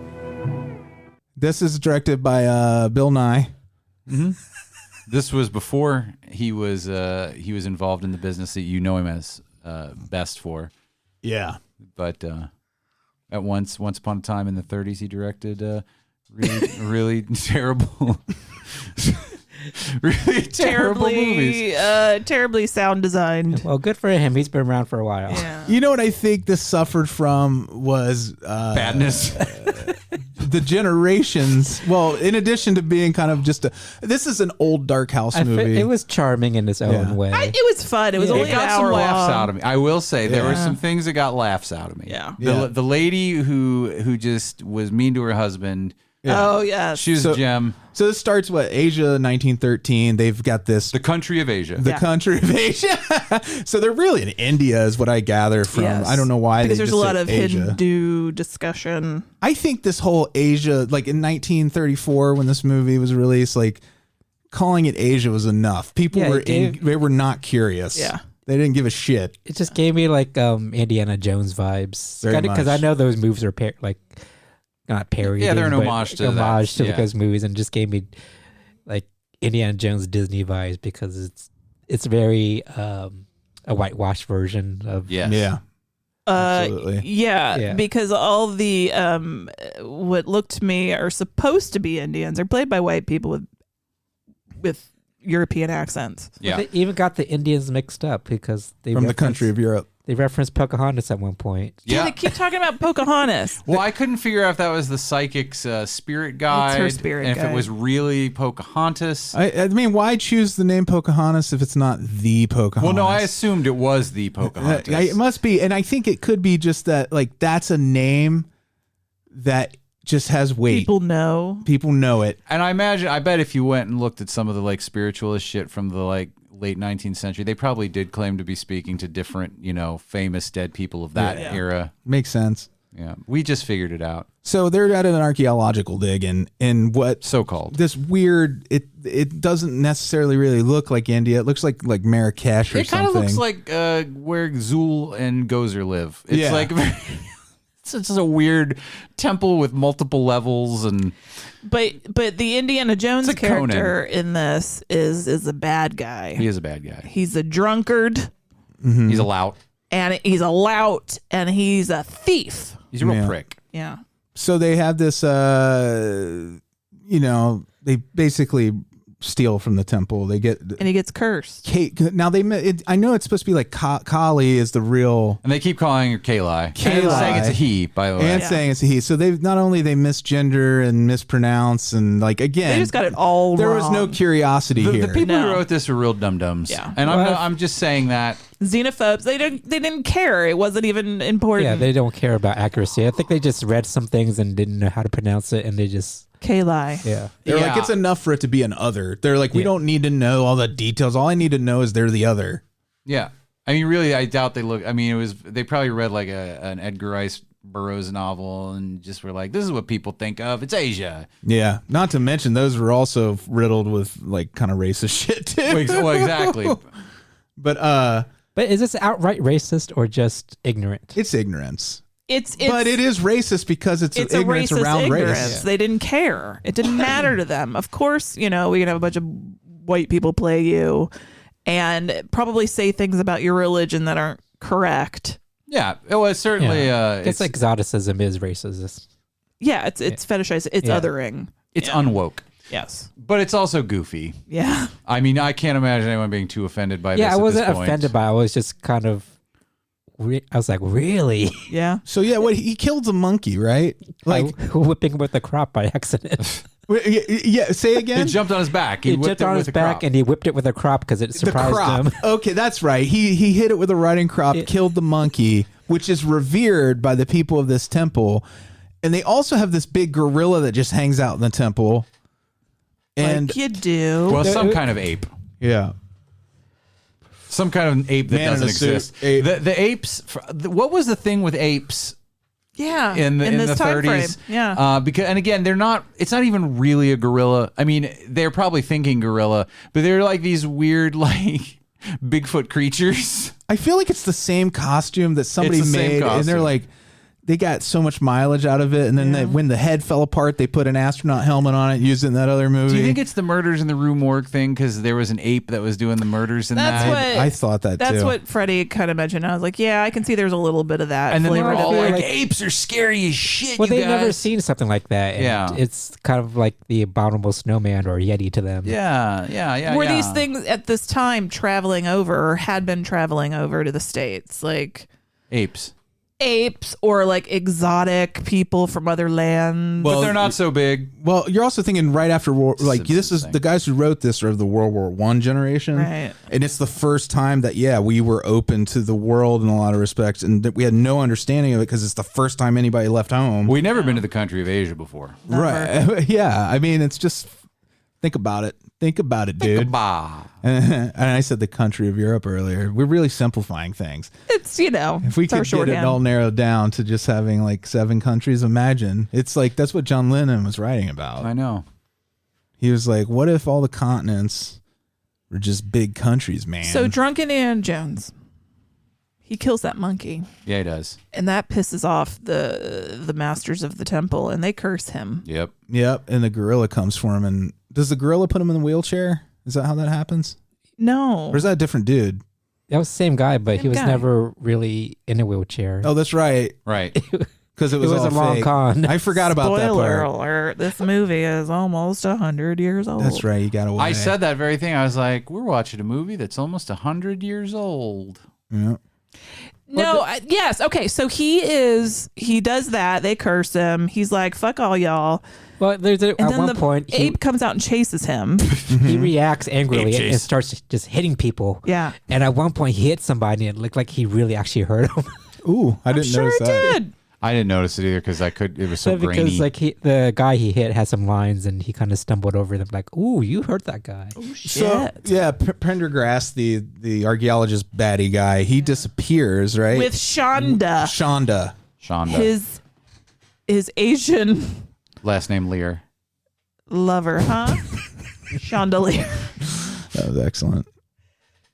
This is directed by Bill Nye. This was before he was involved in the business that you know him as best for. Yeah. But at once upon a time in the 30s, he directed really terrible, really terrible movies. Terribly sound designed. Well, good for him. He's been around for a while. Yeah. You know what I think this suffered from was Badness. the generations. Well, in addition to being kind of just this is an old dark house movie. It was charming in its own way. It was fun. It was only It got an some hour laughs long. out of me. I will say there were Yeah. some things that got laughs out of me. Yeah. The lady who just was mean to her husband. Oh yes. She was a gem. So this starts Asia 1913. They've got this The country of Asia. the country of Asia. So they're really in India, is what I gather from. Yes. I don't know why because they there's a just lot say of Asia. Hindu discussion. I think this whole Asia, like in 1934 when this movie was released, like calling it Asia was enough. People Yeah, were it they were not curious. Yeah. They didn't give a shit. It just gave me like Indiana Jones vibes. Very Because much. I know those movies are not parodied. Yeah, they're an homage to that. homage to Yeah. those movies, and just gave me like Indiana Jones Disney vibes because it's very a whitewashed version of Yes. Yeah. Absolutely. Yeah, because all the what looked to me are supposed to be Indians are played by white people with European accents. Yeah. They even got the Indians mixed up because they From the country of Europe. They referenced Pocahontas at one point. Yeah, they keep talking about Pocahontas. Well, I couldn't figure out if that was the psychic's spirit guide. It's her spirit and if guide. it was really Pocahontas. I mean, why choose the name Pocahontas if it's not the Pocahontas? Well, no, I assumed it was the Pocahontas. It must be, and I think it could be just that, like, that's a name that just has weight. People know it. And I bet if you went and looked at some of the like spiritualist shit from the like late 19th century, they probably did claim to be speaking to different, famous dead people of that era. Makes sense. Yeah, we just figured it out. So they're at an archaeological dig in what so-called this weird. It doesn't necessarily really look like India. It looks like Marrakesh or it kind something. of looks like where Zul and Gozer live. It's like it's just a weird temple with multiple levels and. But the Indiana Jones character in this is a bad guy. He is a bad guy. He's a drunkard. Mm-hmm. He's a lout. And he's a lout, and he's a thief. He's a real prick. Yeah. So they have this, they basically steal from the temple. They get, and he gets cursed. Now I know it's supposed to be like Kali is the real, and they keep calling her Kayli. And saying it's a he, by the way, and saying it's a he. So they've not only they misgender and mispronounce and like again, they just got it all. There wrong. was no curiosity here. The people who wrote this are real dum dums. Yeah, and I'm just saying that xenophobes. They didn't care. It wasn't even important. Yeah, they don't care about accuracy. I think they just read some things and didn't know how to pronounce it, and they just. Kayli. Yeah. They're like, it's enough for it to be an other. They're like, we don't need to know all the details. All I need to know is they're the other. Yeah. I mean, really, I doubt they look. I mean, they probably read like an Edgar Rice Burroughs novel and just were like, this is what people think of. It's Asia. Yeah. Not to mention, those were also riddled with like kind of racist shit too. Well, exactly. But is this outright racist or just ignorant? It's ignorance. But it is racist because it's ignorance a racist around ignorance. race. They didn't care. It didn't matter to them. Of course, we can have a bunch of white people play you and probably say things about your religion that aren't correct. Yeah. Well, it's certainly. It's like exoticism is racist. Yeah, it's fetishized. It's othering. It's unwoke. Yes. But it's also goofy. Yeah. I mean, I can't imagine anyone being too offended by this. Yeah, I wasn't at this point. offended by it. I was just kind of. I was like, really? Yeah. So he killed the monkey, right? Like whipping with the crop by accident. Yeah, say again. He jumped on his back. He jumped on his back and he whipped it with a crop because it surprised him. Okay, that's right. He hit it with a riding crop, killed the monkey, which is revered by the people of this temple. And they also have this big gorilla that just hangs out in the temple. And like you do. Well, some kind of ape. Yeah. Some kind of ape that doesn't exist. The apes. What was the thing with apes? Yeah, in the 30s. Yeah, because and again, they're not. It's not even really a gorilla. I mean, they're probably thinking gorilla, but they're like these weird like Bigfoot creatures. I feel like it's the same costume that somebody made, and they're like. They got so much mileage out of it, and then when the head fell apart, they put an astronaut helmet on it, used it in that other movie. Do you think it's the murders in the Rue Morgue thing because there was an ape that was doing the murders in that? I thought that too. That's what Freddy kind of mentioned. I was like, yeah, I can see there's a little bit of that. And then they're all like, like apes are scary as shit. Well, you they've guys. never seen something like that. And it's kind of like the abominable snowman or Yeti to them. Yeah. Were these things at this time traveling over or had been traveling over to the States? Like apes or like exotic people from other lands. But they're not so big. Well, you're also thinking right after war, like this is the guys who wrote this are of the World War I generation, right? And it's the first time that we were open to the world in a lot of respects, and that we had no understanding of it because it's the first time anybody left home. We'd never been to the country of Asia before, right? Yeah, I mean, it's just think about it. Think about it, dude. And I said the country of Europe earlier. We're really simplifying things. It's, if we could get it all narrowed down to just having like 7 countries, imagine. It's like, that's what John Lennon was writing about. I know. He was like, what if all the continents were just big countries, man? So drunken Indiana Jones, he kills that monkey. Yeah, he does. And that pisses off the masters of the temple, and they curse him. Yep. And the gorilla comes for him, and does the gorilla put him in the wheelchair? Is that how that happens? No. Or is that a different dude? That was the same guy, but he was never really in a wheelchair. Oh, that's right. Right. Because it was a long con. I forgot about that part. Spoiler alert, this movie is almost 100 years old. That's right. You got away. I said that very thing. I was like, we're watching a movie that's almost 100 years old. Yeah. No, yes. Okay, so he does that. They curse him. He's like, fuck all y'all. Well, there's at one the point ape comes out and chases him. he reacts angrily and starts just hitting people. Yeah. And at one point he hit somebody and it looked like he really actually hurt him. Ooh, I didn't notice that. Did. I didn't notice it either because it was so grainy. Because like the guy he hit had some lines and he kind of stumbled over them like, ooh, you hurt that guy. Oh, shit. So yeah, Prendergast, the archaeologist baddie guy, he disappears, right? With Shonda. His Asian last name Lear. Lover, huh? Chandelier. That was excellent.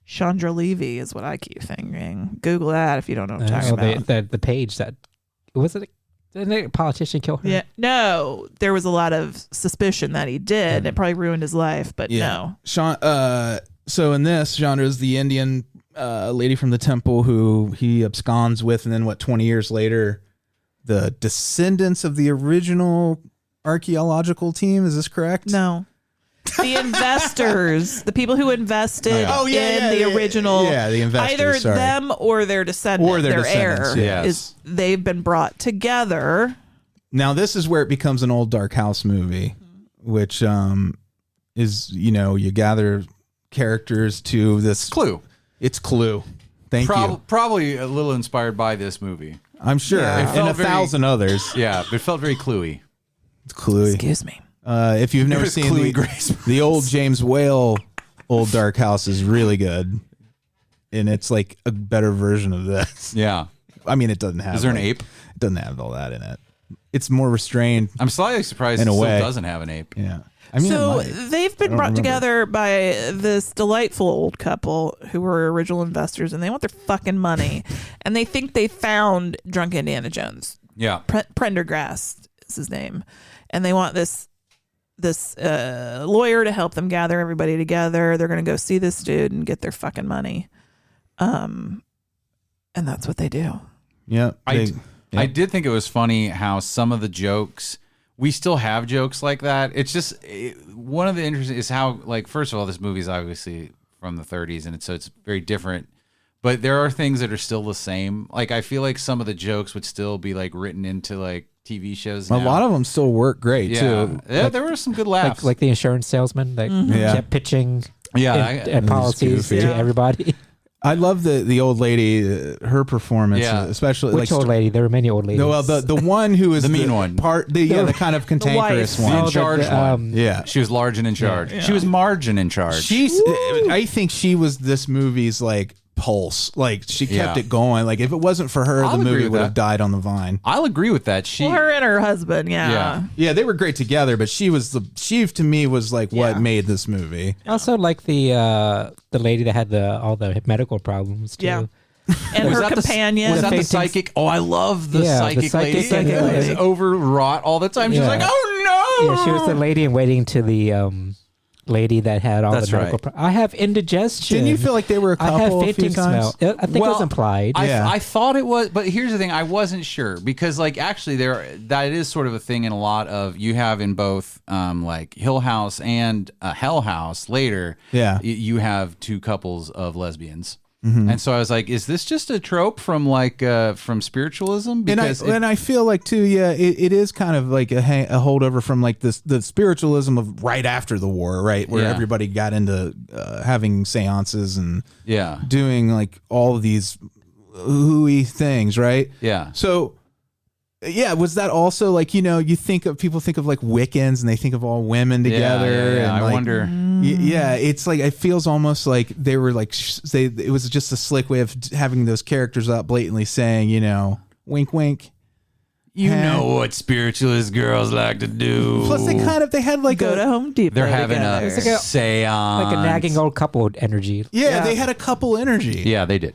Chandra Levy is what I keep thinking. Google that if you don't know what I'm talking about. The page that was it. Didn't a politician kill her? Yeah, no. There was a lot of suspicion that he did. It probably ruined his life, but no. So in this, Chandra is the Indian lady from the temple who he absconds with, and then 20 years later, the descendants of the original archaeological team. Is this correct? No. The investors, the people who invested in the original, the investors, either them or their descendants, or their heir, yes. They've been brought together. Now this is where it becomes an old dark house movie, which is you gather characters to this Clue. It's Clue. Thank you. Probably a little inspired by this movie. I'm sure, and a thousand others. Yeah, it felt very Cluey. It's Cluey. Excuse me. If you've never seen the old James Whale Old Dark House is really good, and it's like a better version of this. Yeah, I mean, it doesn't have. Is there an ape? It doesn't have all that in it. It's more restrained. I'm slightly surprised it still doesn't have an ape. Yeah, I mean, so they've been brought together by this delightful old couple who were original investors, and they want their fucking money, and they think they found drunk Indiana Jones. Yeah, Prendergast is his name, and they want this lawyer to help them gather everybody together. They're going to go see this dude and get their fucking money. And that's what they do. Yeah. I did think it was funny how some of the jokes, we still have jokes like that. It's just, one of the interesting is how, like, first of all, this movie is obviously from the 30s and so it's very different, but there are things that are still the same. Like, I feel like some of the jokes would still be like written into like TV shows now. A lot of them still work great too. Yeah, there were some good laughs. Like the insurance salesman that kept pitching policies to everybody. I love the old lady, her performance, especially Which old lady? There were many old ladies. No, well, the one who is the mean one, the kind of cantankerous one, the in charge one. Yeah, she was large and in charge. Yeah. She was Margin in charge. I think she was this movie's like pulse. Like she kept it going. Like if it wasn't for her, the movie would have died on the vine. I'll agree with that. Her and her husband, yeah, they were great together. But she to me was like what made this movie. Also, like the lady that had all the medical problems too. Yeah. And her companion. Was that the psychic? Oh, I love the psychic lady. It was overwrought all the time. She was like, oh no. Yeah, she was the lady in waiting to the lady that had all the medical problems. I have indigestion. Didn't you feel like they were a couple? I have fainting smell. I think it was implied. I thought it was, but here's the thing: I wasn't sure because, like, actually, that is sort of a thing in a lot of you have in both, like Hill House and Hell House. Later, you have two couples of lesbians. Mm-hmm. And so I was like, is this just a trope from from spiritualism? Because and I feel like too, it is kind of like a holdover from like the spiritualism of right after the war, right, where everybody got into having seances and doing like all of these hooey things, right? Yeah. So was that also like people think of like Wiccans and they think of all women together? Yeah. And I wonder. Yeah, it's like it feels almost like they were like it was just a slick way of having those characters out blatantly saying, wink, wink. You know what spiritualist girls like to do. Plus, they had like go to Home Depot. They're having a seance, like a nagging old couple energy. Yeah, they had a couple energy. Yeah, they did.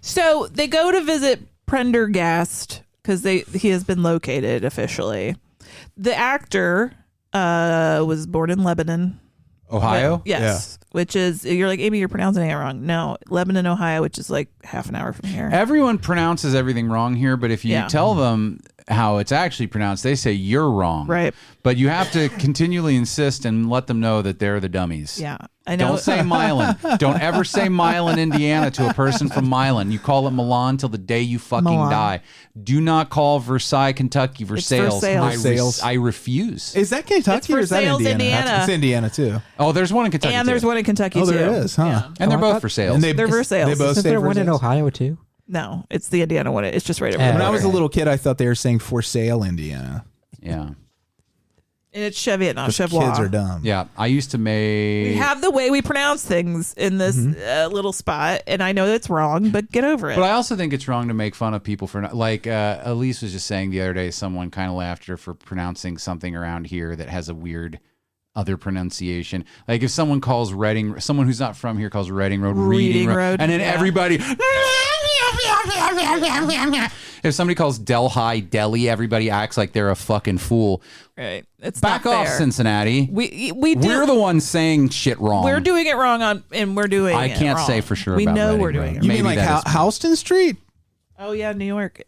So they go to visit Prendergast because he has been located officially. The actor was born in Lebanon, Ohio. Yes, which is you're like Amy, you're pronouncing it wrong. No, Lebanon, Ohio, which is like half an hour from here. Everyone pronounces everything wrong here, but if you tell them how it's actually pronounced, they say you're wrong. Right. But you have to continually insist and let them know that they're the dummies. Yeah. I know. Don't say Milan. Don't ever say Milan, Indiana to a person from Milan. You call it Milan till the day you fucking die. Do not call Versailles, Kentucky, Versailles. I refuse. Is that Kentucky or is that Indiana? It's Indiana too. Oh, there's one in Kentucky and there's one in Kentucky too. Oh, there is, huh? Yeah. And they're both Versailles. And they're Versailles. They both Isn't say there one Versailles? in Ohio too? No, it's the Indiana one. It's just right over there. When I was a little kid, I thought they were saying for sale, Indiana. Yeah. And it's Cheviot, not Cheviot. Kids are dumb. Yeah. I used to make... We have the way we pronounce things in this little spot, and I know that's wrong, but get over it. But I also think it's wrong to make fun of people for not... Like, Alise was just saying the other day, someone kind of laughed at her for pronouncing something around here that has a weird other pronunciation. Like, if someone calls Reading... Someone who's not from here calls Reading Road Reading Road. And then everybody... If somebody calls Delhi Delhi, everybody acts like they're a fucking fool. Right. It's Back not off, fair. Cincinnati. We're the ones saying shit wrong. We're doing it wrong and we're doing I it can't wrong. say for sure We about know Reading we're doing Road. it. You mean like Houston Street? Oh, yeah, New York.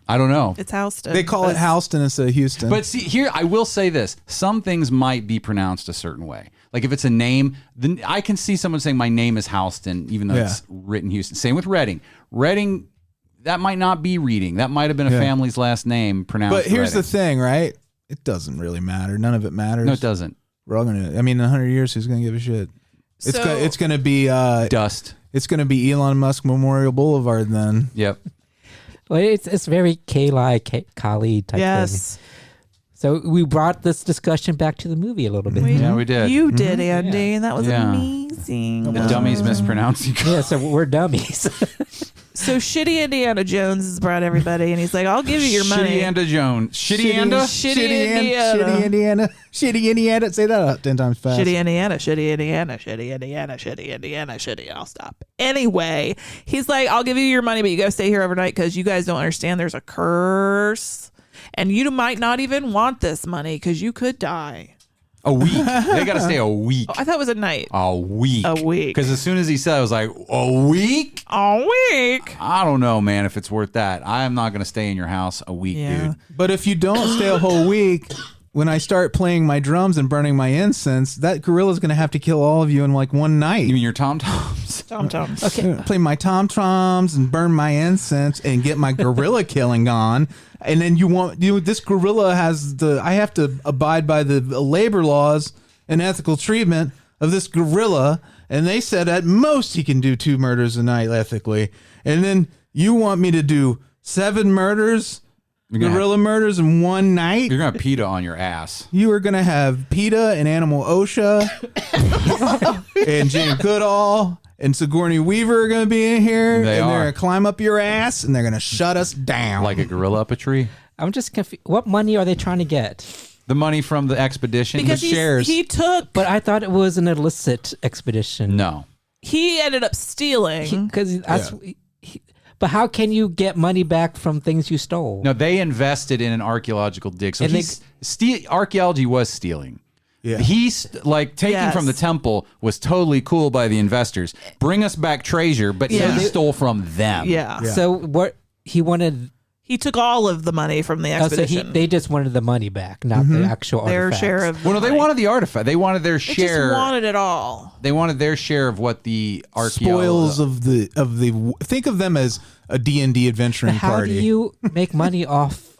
I don't know. It's Houston. They call it Houston instead of Houston. But see, here, I will say this. Some things might be pronounced a certain way. Like if it's a name, then I can see someone saying my name is Houston, even though it's written Houston. Same with Reading. Reading, that might not be Reading. That might have been a family's last name pronounced But here's Reading. the thing, right? It doesn't really matter. None of it matters. No, it doesn't. We're all gonna. I mean, in 100 years, who's gonna give a shit? It's gonna be dust. It's gonna be Elon Musk Memorial Boulevard then. Yep. Well, it's very Kali type thing. So we brought this discussion back to the movie a little bit. Yeah, we did. You did, Andy, and that was Yeah. amazing. The dummies mispronouncing. Yeah, so we're dummies. So shitty Indiana Jones has brought everybody, and he's like, "I'll give you your money." Shitty Anda Jones. Shitty Anda? Shitty Indiana. Shitty Indiana. Say that 10 times fast. Shitty Indiana, shitty Indiana, shitty Indiana, shitty Indiana, shitty. I'll stop. Anyway, he's like, I'll give you your money, but you got to stay here overnight because you guys don't understand there's a curse. And you might not even want this money because you could die. A week. They got to stay a week. Oh, I thought it was a night. A week. A week. Because as soon as he said it, I was like, a week? A week? I don't know, man, if it's worth that. I am not going to stay in your house a week, dude. But if you don't stay a whole week, when I start playing my drums and burning my incense, that gorilla's going to have to kill all of you in like one night. You mean your tom-toms? Tom-toms. Okay. Play my tom-toms and burn my incense and get my gorilla killing on. And then this gorilla I have to abide by the labor laws and ethical treatment of this gorilla. And they said at most he can do 2 murders a night ethically. And then you want me to do 7 murders, gorilla murders in one night? You're going to have PETA on your ass. You are going to have PETA and Animal OSHA and Jane Goodall and Sigourney Weaver are going to be in here. They're going to climb up your ass and they're going to shut us down. Like a gorilla up a tree? I'm just confused. What money are they trying to get? The money from the expedition? Because the shares. he took... But I thought it was an illicit expedition. No. He ended up stealing. But how can you get money back from things you stole? No, they invested in an archaeological dig. So archaeology was stealing. Yeah. Taking from the temple was totally cool by the investors. Bring us back treasure, but he stole from them. Yeah. So what he wanted... He took all of the money from the expedition. So they just wanted the money back, not the actual artifacts. Their share of Well, no, they wanted the artifact. They wanted their share. They just wanted it all. They wanted their share of what the spoils of the think of them as a D&D adventuring how party. How do you make money off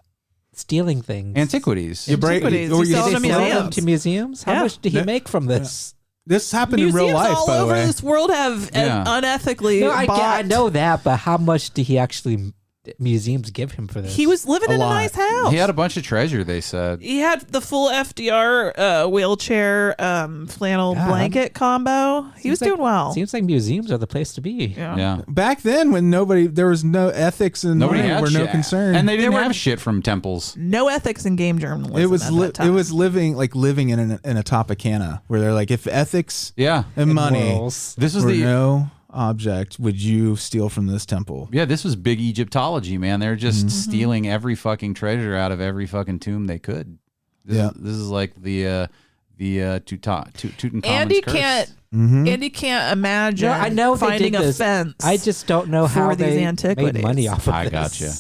stealing things? Antiquities. You sell them to museums? How much did he make from this? This happened in real life, all by the over way. this world have unethically bought. I know that, but how much did he actually... museums give him for this? He was living in a nice house. He had a bunch of treasure, they said. He had the full FDR wheelchair flannel blanket combo. He was doing well. Seems like museums are the place to be. Yeah. Back then, when there was no ethics and nobody had no concern, and they didn't have shit from temples. No ethics in game journalism. It was living in a Topacana where they're like, if ethics, and money, morals. This was no object would you steal from this temple? Yeah, this was big Egyptology, man. They're just stealing every fucking treasure out of every fucking tomb they could. This is like the Tutankhamun's Andy curse. Andy can't imagine. I know finding they did a this. fence. I just don't know how these they antiquities. made money off of I this. gotcha.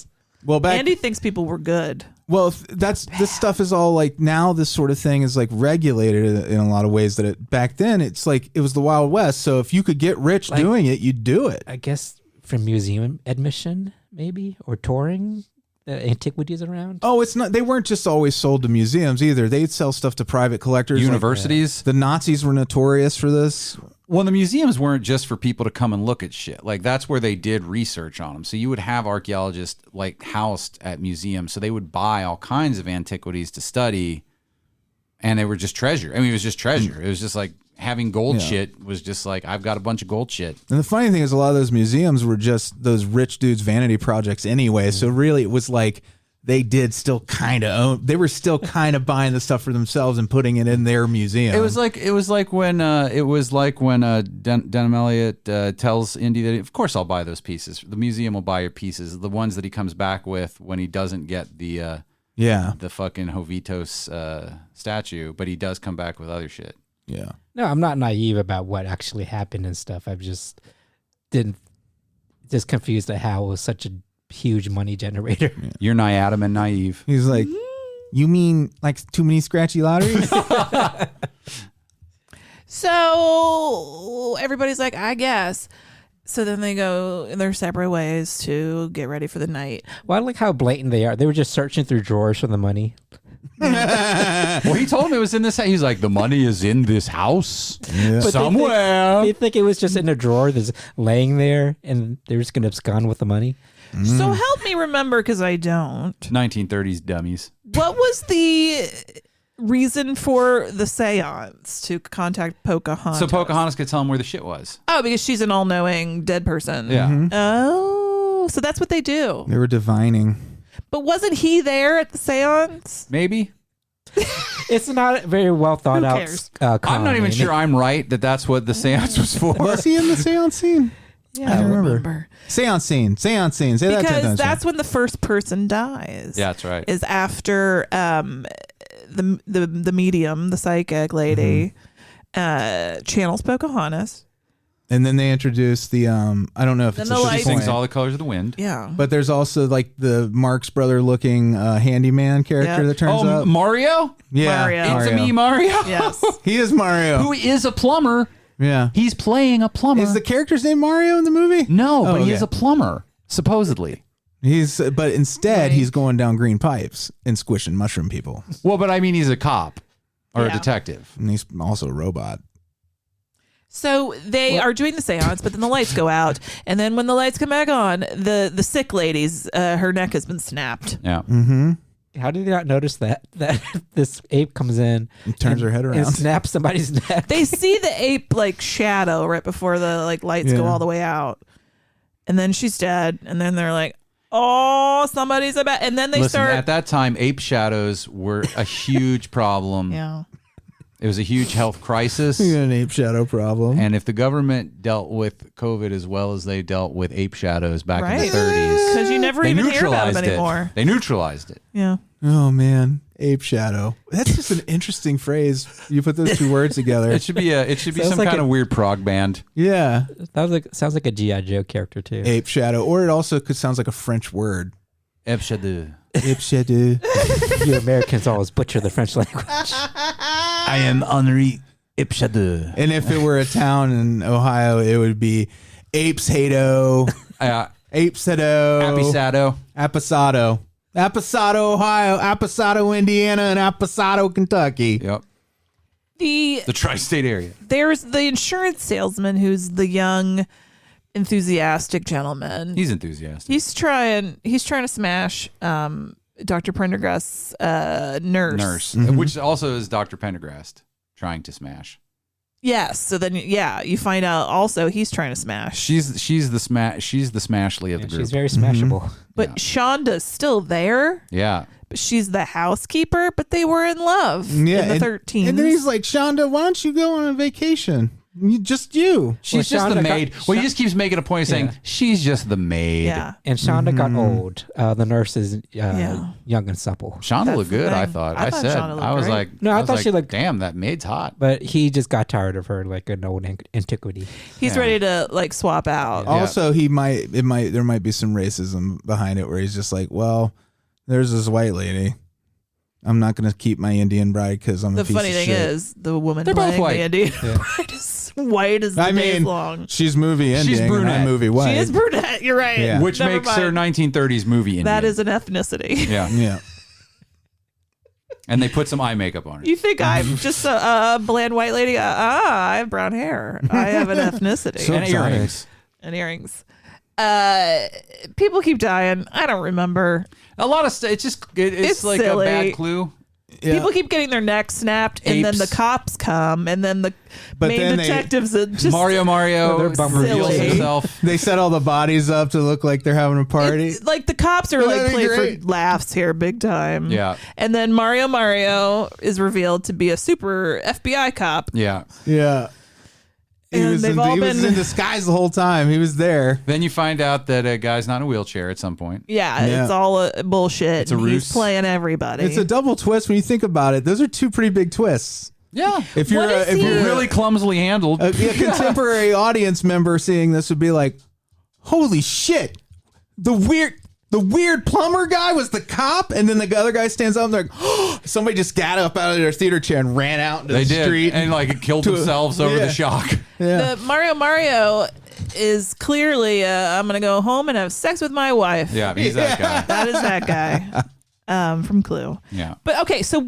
Well, Andy thinks people were good. Well, this stuff is all like now this sort of thing is like regulated in a lot of ways that back then it's like it was the Wild West. So if you could get rich doing it, you'd do it. I guess for museum admission, maybe, or touring the antiquities around. Oh, it's not. They weren't just always sold to museums either. They'd sell stuff to private collectors. Universities. Like, the Nazis were notorious for this. Well, the museums weren't just for people to come and look at shit. Like, that's where they did research on them. So you would have archaeologists, like, housed at museums. So they would buy all kinds of antiquities to study, and they were just treasure. I mean, it was just treasure. It was just like having gold shit was just like, I've got a bunch of gold shit. And the funny thing is a lot of those museums were just those rich dudes' vanity projects anyway. So really it was like they did still kind of own. They were still kind of buying the stuff for themselves and putting it in their museum. It was like when Denham Elliott tells Indy that of course I'll buy those pieces. The museum will buy your pieces, the ones that he comes back with when he doesn't get the fucking Jovitos statue, but he does come back with other shit. Yeah. No, I'm not naive about what actually happened and stuff. I've just confused at how it was such a huge money generator. Yeah. You're Adam and naive. He's like, you mean like too many scratchy lotteries? So everybody's like, I guess. So then they go their separate ways to get ready for the night. Well, I like how blatant they are. They were just searching through drawers for the money. Well, he told him it was in this house. He's like, the money is in this house somewhere. They think it was just in a drawer that's laying there, and they're just going to abscond with the money. So help me remember, because I don't. 1930s dummies. What was the reason for the seance to contact Pocahontas? So Pocahontas could tell him where the shit was. Oh, because she's an all-knowing dead person. Yeah. Mm-hmm. Oh, so that's what they do. They were divining. But wasn't he there at the seance? Maybe. It's not a very well thought out. cares? I'm not even sure I'm right that that's what the seance was for. Was he in the seance scene? Yeah, I don't remember. Seance scene. Say that 10 because times. that's when the first person dies. Yeah, that's right. Is after the medium, the psychic lady, channels Pocahontas. And then they introduced the I don't know if it's Then a the She lights- sings all the colors of the wind. Yeah. but there's also like the Marx Brother looking handyman character Yeah. that turns up. Mario? Yeah, Mario. It's a me, Mario. Yes. He is Mario. Who is a plumber. Yeah. He's playing a plumber. Is the character's name Mario in the movie? No, but he okay. is a plumber, supposedly. But instead Right. he's going down green pipes and squishing mushroom people. Well, but I mean, he's a cop or a Yeah. detective. And he's also a robot. So they are doing the seance, but then the lights go out. And then when the lights come back on, the sick lady's, her neck has been snapped. Yeah. Mm-hmm. How did they not notice that this ape comes in And turns her head and around. snaps somebody's neck? They see the ape like shadow right before the like lights go Yeah. all the way out. And then she's dead. And then they're like, oh, somebody's about. And then they Listen, start. at that time, ape shadows were a huge problem. Yeah. It was a huge health crisis. You got an ape shadow problem. And if the government dealt with COVID as well as they dealt with ape shadows back in Right. the 30s, Because you never they even hear about neutralized them it. anymore. They neutralized it. Yeah. Oh man, ape shadow. That's just an interesting phrase. You put those two words together. It should be Sounds some like kind a- of weird prog band. Yeah, Sounds like a G.I. Joe character too. ape shadow, or it also could sounds like a French word. Ape shadow. Ape shadow. You Americans always butcher the French language. I am Henri Ipshadeux. And if it were a town in Ohio, it would be Apes Hato, Apes Hato, Apisado. Apasado, Apasado, Ohio, Apasado, Indiana, and Apasado, Kentucky. Yep. The tri-state area. There's the insurance salesman who's the young, enthusiastic gentleman. He's enthusiastic. He's trying to smash Dr. Prendergast's nurse. Which also is Dr. Pendergrast trying to smash. Yes. So then, you find out also he's trying to smash. She's the Smashly of the group. She's very smashable. But Shonda's still there. Yeah. But she's the housekeeper. But they were in love Yeah, in the 13s. And then he's like, Shonda, why don't you go on a vacation? Just you. She's just the maid. He just keeps making a point of saying she's just the maid. Yeah. And Shonda got old. The nurse is Yeah. young and supple. Shonda That's looked the good, I thing. thought. I thought Shonda looked I was great. like, No, I thought was she like, looked- damn, that maid's hot. But he just got tired of her like an old antiquity. He's Yeah. ready to like swap out. Also, there might be some racism behind it where he's just like, well, There's this white lady. I'm not going to keep my Indian bride because I'm a piece of shit. The funny thing is, the woman They're both playing white. the Indian bride is white as the day long. She's movie Indian. She's brunette. And I'm movie white. She is brunette. You're right. Yeah. Which Never makes her mind. 1930s movie Indian. That is an ethnicity. Yeah. Yeah. And they put some eye makeup on her. You think I'm just a bland white lady? I have brown hair. I have an ethnicity. So And exotic. earrings. And earrings. People keep dying. I don't remember. A lot of stuff. It's like silly. a bad clue. Yeah. People keep getting their necks snapped, and then the Apes. cops come, and then the But main then they- detectives just Mario they're reveals silly. himself. They set all the bodies up to look like they're having a party. It's like the cops are Wouldn't like that be playing great? for laughs here, big time. Yeah. And then Mario is revealed to be a super FBI cop. Yeah. Yeah. He And was they've in, all he was been- in disguise the whole time. He was there. Then you find out that a guy's not in a wheelchair at some point. Yeah, Yeah. it's all bullshit. It's a and ruse. He's playing everybody. It's a double twist when you think about it. Those are two pretty big twists. Yeah. If you're What is if he- you're Really clumsily handled. a contemporary audience member seeing this would be like, "Holy shit! The weird plumber guy was the cop," and then the other guy stands up and they're like, "Oh!" Somebody just got up out of their theater chair and ran out into They the did. street And like killed to- themselves over yeah. the shock. Yeah. The Mario is clearly, I'm going to go home and have sex with my wife. Yeah, he's that guy. That is that guy from Clue. Yeah. But okay, so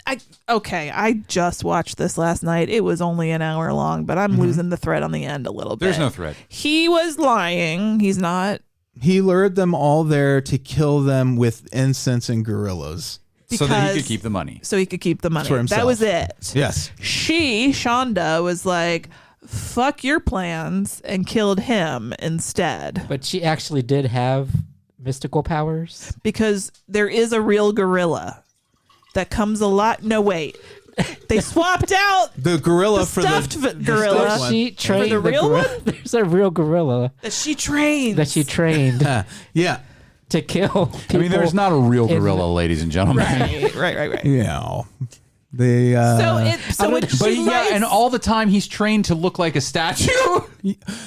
I just watched this last night. It was only an hour long, but I'm losing the thread on the end a little bit. There's no thread. He was lying. He's not. He lured them all there to kill them with incense and gorillas. So that he Because- could keep the money. So he could keep the money. For himself. That was it. Yes. Shonda was like, fuck your plans, and killed him instead. But she actually did have mystical powers. Because there is a real gorilla that comes a lot. No, wait. They swapped out The gorilla the for stuffed the gorilla stuffed one. She trained the real gorilla. one? There's a real gorilla that she trained. Yeah. to kill people. I mean, there's not a real in- gorilla, ladies and gentlemen. Right. Yeah. They So when But she yeah, lies- and all the time he's trained to look like a statue.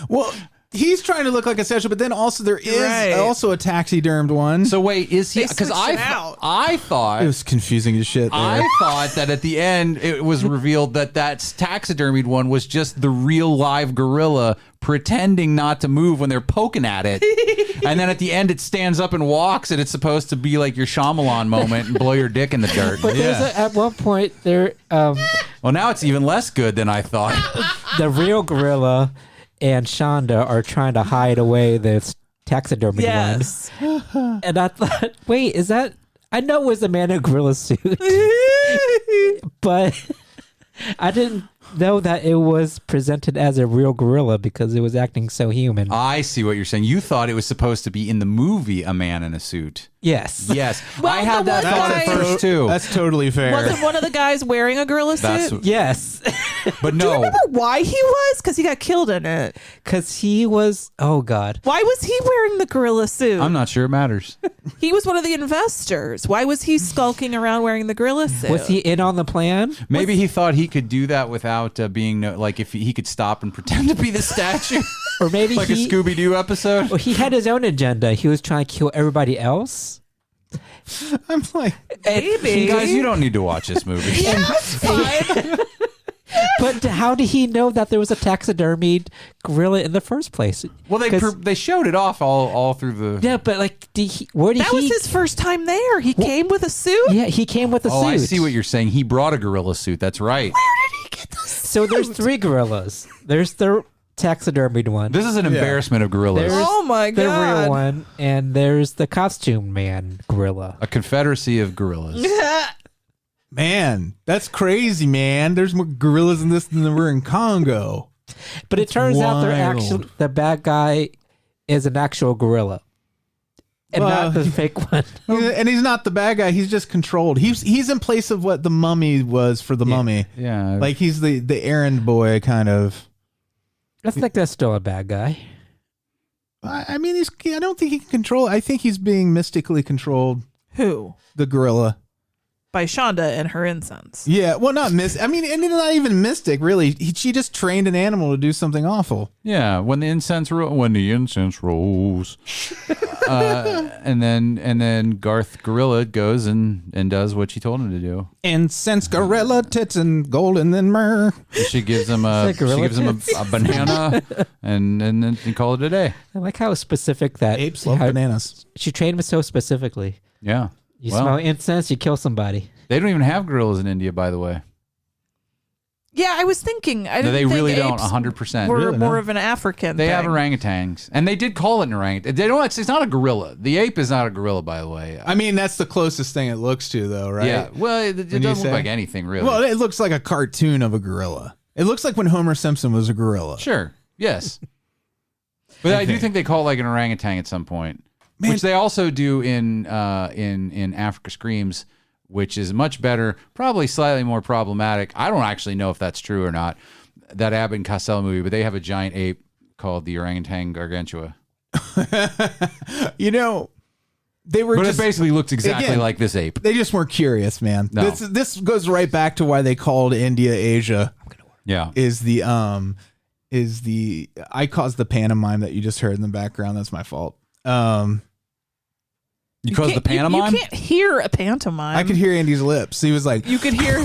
well, he's trying to look like a statue, but then also there is Right. also a taxidermed one. So wait, is he? They Because switched it out. I thought it was confusing as shit. There. I thought that at the end it was revealed that taxidermied one was just the real live gorilla pretending not to move when they're poking at it. And then at the end it stands up and walks, and it's supposed to be like your Shyamalan moment and blow your dick in the dirt. But there's at one point there, Well, now it's even less good than I thought. the real gorilla and Shonda are trying to hide away this taxidermy yes. one. And I thought, wait, is that? I know it was a man in a gorilla suit, but I didn't know that it was presented as a real gorilla because it was acting so human. I see what you're saying. You thought it was supposed to be in the movie a man in a suit. Yes. Yes. Well, I had the that one thought guy- at first too. That's totally fair. Wasn't one of the guys wearing a gorilla That's suit? Yes. but Do you no. remember why he was? Because he got killed in it. Because he was, oh God. Why was he wearing the gorilla suit? I'm not sure it matters. He was one of the investors. Why was he skulking around wearing the gorilla suit? Was he in on the plan? Maybe he thought he could do that without being like if he could stop and pretend to be the statue, Or maybe like a he, Scooby Doo episode. well, he had his own agenda. He was trying to kill everybody else. I'm like, Maybe. Guys, you don't need to watch this movie. It's fine. But how did he know that there was a taxidermied gorilla in the first place? Well, 'Cause- they showed it off all through the. Yeah, but like, where did That he? was his first time there. He came with a suit. Yeah, he came with a Oh, suit. I see what you're saying. He brought a gorilla suit. That's right. So there's 3 gorillas. There's the taxidermied one. This is an embarrassment of gorillas. There's Oh my the God. real one, and there's the costume man gorilla. A confederacy of gorillas. man, that's crazy, man. There's more gorillas in this than there were in Congo. But it turns out they're wild. actually the bad guy is an actual gorilla, and Well, not the fake one. And he's not the bad guy. He's just controlled. He's in place of what the mummy was for the mummy. Yeah. Like he's the errand boy kind of. I think that's still a bad guy. I mean, I don't think he can control. I think he's being mystically controlled. Who? The gorilla. by Shonda and her incense. Yeah, well, not I mean, and not even mystic, really. She just trained an animal to do something awful. Yeah, when the incense rolls, and then Garth Gorilla goes and does what she told him to do. Incense, gorilla, tits, and golden, then myrrh. She gives him a banana, and then you call it a day. I like how specific that apes love bananas. She trained him so specifically. Yeah. You smell incense, you kill somebody. They don't even have gorillas in India, by the way. Yeah, I was thinking. I didn't they think really apes don't. 100%. Were Really, more of an African. They thing. have orangutans, and they did call it an orangutan. They don't. It's not a gorilla. The ape is not a gorilla, by the way. I mean, that's the closest thing it looks to, though, right? Yeah. Well, it doesn't look like anything really. Well, it looks like a cartoon of a gorilla. It looks like when Homer Simpson was a gorilla. Sure. Yes. But I do think they call it like an orangutan at some point. Man. Which they also do in Africa Screams, which is much better, probably slightly more problematic. I don't actually know if that's true or not, that Abbott and Costello movie, but they have a giant ape called the orangutan gargantua. You know, they were. But just, it basically looks exactly like this ape. They just weren't curious, man. No. This goes right back to why they called India Asia. Yeah, is the I caused the pantomime that you just heard in the background. That's my fault. You caused the pantomime? You can't hear a pantomime. I could hear Andy's lips. He was like, you could hear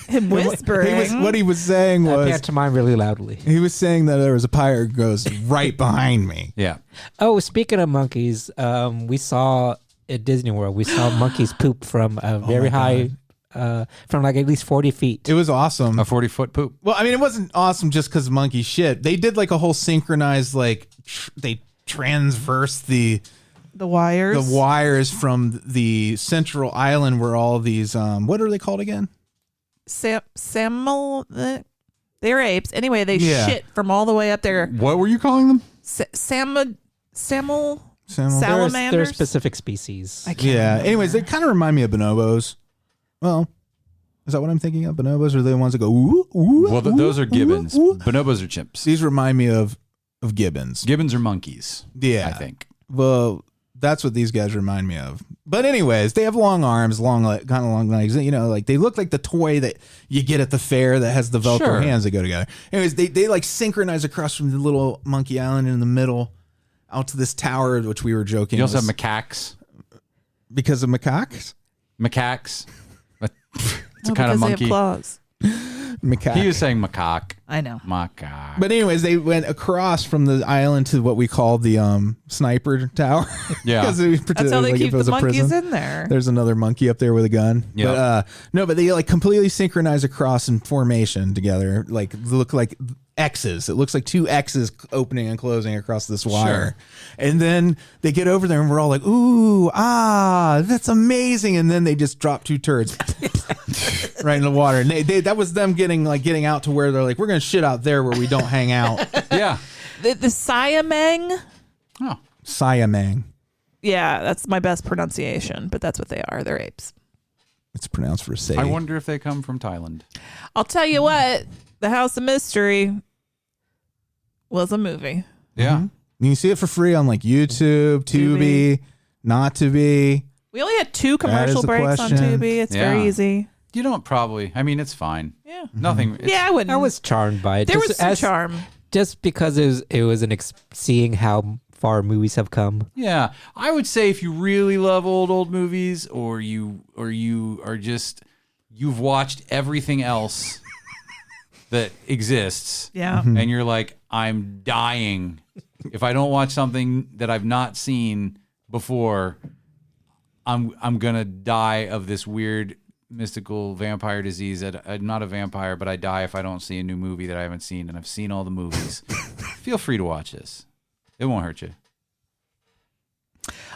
him whispering. What he was saying was pantomime really loudly. He was saying that there was a pirate goes right behind me. Yeah. Oh, speaking of monkeys, we saw at Disney World. We saw monkeys poop from a very high. From like at least 40 feet. It was awesome. A 40-foot poop. Well, I mean, it wasn't awesome just because monkey shit. They did like a whole synchronized, like they transverse the wires from the central island where all these what are they called again? They're apes. Anyway, they shit from all the way up there. What were you calling them? Salamanders. They're specific species. I can't remember. Anyways, they kind of remind me of bonobos. Well, is that what I'm thinking of? Bonobos are the ones that go ooh, ooh. Well, those are gibbons. Ooh, ooh. Bonobos are chimps. These remind me of gibbons. Gibbons are monkeys. Yeah, I think. Well, that's what these guys remind me of. But anyways, they have long arms, kind of long legs. You know, like they look like the toy that you get at the fair that has the Velcro hands that go together. Anyways, they like synchronize across from the little monkey island in the middle out to this tower, which we were joking. You also have macaques. Because of macaques? Macaques. It's a kind of monkey. They have claws. Macaque. He was saying macaque. I know. Macaque. But anyways, they went across from the island to what we call the sniper tower. Yeah. That's how they keep the monkeys in there. There's another monkey up there with a gun. Yeah. But they like completely synchronize across in formation together. Like look like X's. It looks like two X's opening and closing across this wire. Sure. And then they get over there and we're all like, ooh, that's amazing. And then they just drop two turds right in the water. And they that was them getting out to where they're like, we're going to shit out there where we don't hang out. Yeah. The Siamang. Oh. Siamang. Yeah, that's my best pronunciation, but that's what they are. They're apes. It's pronounced for say. I wonder if they come from Thailand. I'll tell you what, The House of Mystery was a movie. Yeah. Mm-hmm. You can see it for free on like YouTube, Tubi, Not to Be. We only had 2 commercial breaks on Tubi. It's very easy. You don't probably. I mean, it's fine. Yeah. Nothing. I wouldn't. I was charmed by it. There was some charm. Just because it was seeing how far movies have come. Yeah. I would say if you really love old movies or you are just, you've watched everything else that exists. Yeah. And you're like, I'm dying. If I don't watch something that I've not seen before, I'm going to die of this weird mystical vampire disease. I'm not a vampire, but I die if I don't see a new movie that I haven't seen, and I've seen all the movies. Feel free to watch this. It won't hurt you.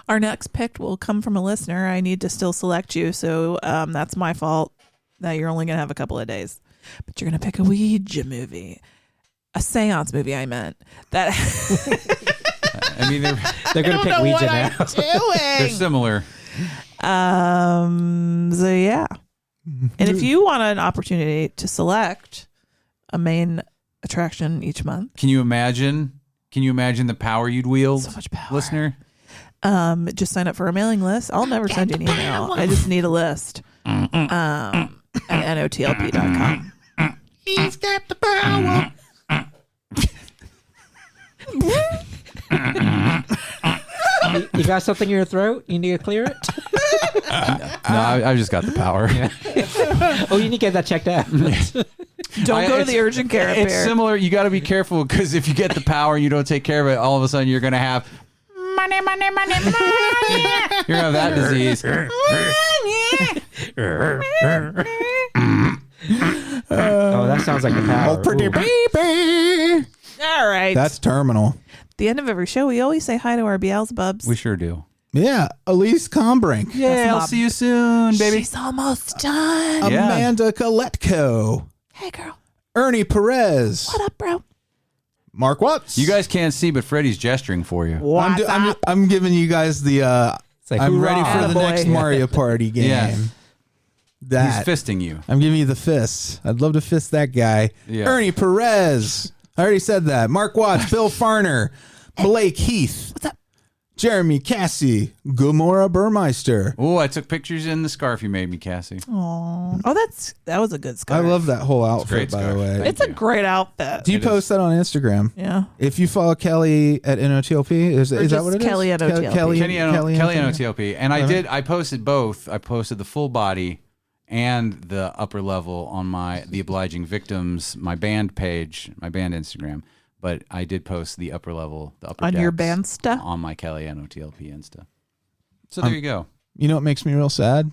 Our next pick will come from a listener. I need to still select you, so that's my fault that you're only going to have a couple of days. But you're going to pick a Ouija movie. A seance movie, I meant. That. I mean, they're going to pick Ouija now. They're similar. So yeah. And if you want an opportunity to select a main attraction each month. Can you imagine the power you'd wield? So much power. Listener? Just sign up for a mailing list. I'll never send you an email. I just need a list. at notlp.com. He's got the power. You got something in your throat? You need to clear it? No, I just got the power. Oh, you need to get that checked out. Don't go to the urgent care up It's here. similar. You got to be careful because if you get the power and you don't take care of it, all of a sudden you're going to have money. You're going to have that disease. Oh, that sounds like the power. Oh, pretty Ooh. baby. All right. That's terminal. the end of every show. We always say hi to our Beelzebubs. We sure do. Yeah, Alise Kombrinck. Yeah, I'll see you soon, baby. She's almost done. Yeah. Amanda Geletko. Hey, girl. Ernie Perez. What up, bro? Mark Watts. You guys can't see, but Freddie's gesturing for you. I'm giving you guys the. like, I'm ready hoorah. for the Attaboy. next Mario Party game. Yeah. That He's fisting you. I'm giving you the fists. I'd love to fist that guy. Yeah. Ernie Perez. I already said that. Mark Watts, Bill Farner, Blake Heath. What's up? Jeremy Cassie, Gamora Burmeister. Oh, I took pictures in the scarf you made me, Cassie. Oh, that was a good I scarf. love that whole outfit, great by scarf. the way. Thank It's a you. great outfit. Do you It post that on Instagram? Yeah. If you follow Kelly at NOTLP, is that just what it is? Kelly at OTLP. Kelly Kelly on NOTLP. OTLP. And I posted both. I posted the full body and the upper level on the Obliging Victims, my band page, my band Instagram. But I did post the upper level, the upper On your decks band stuff? on my Kelly NOTLP Insta. So there you go. You know what makes me real sad?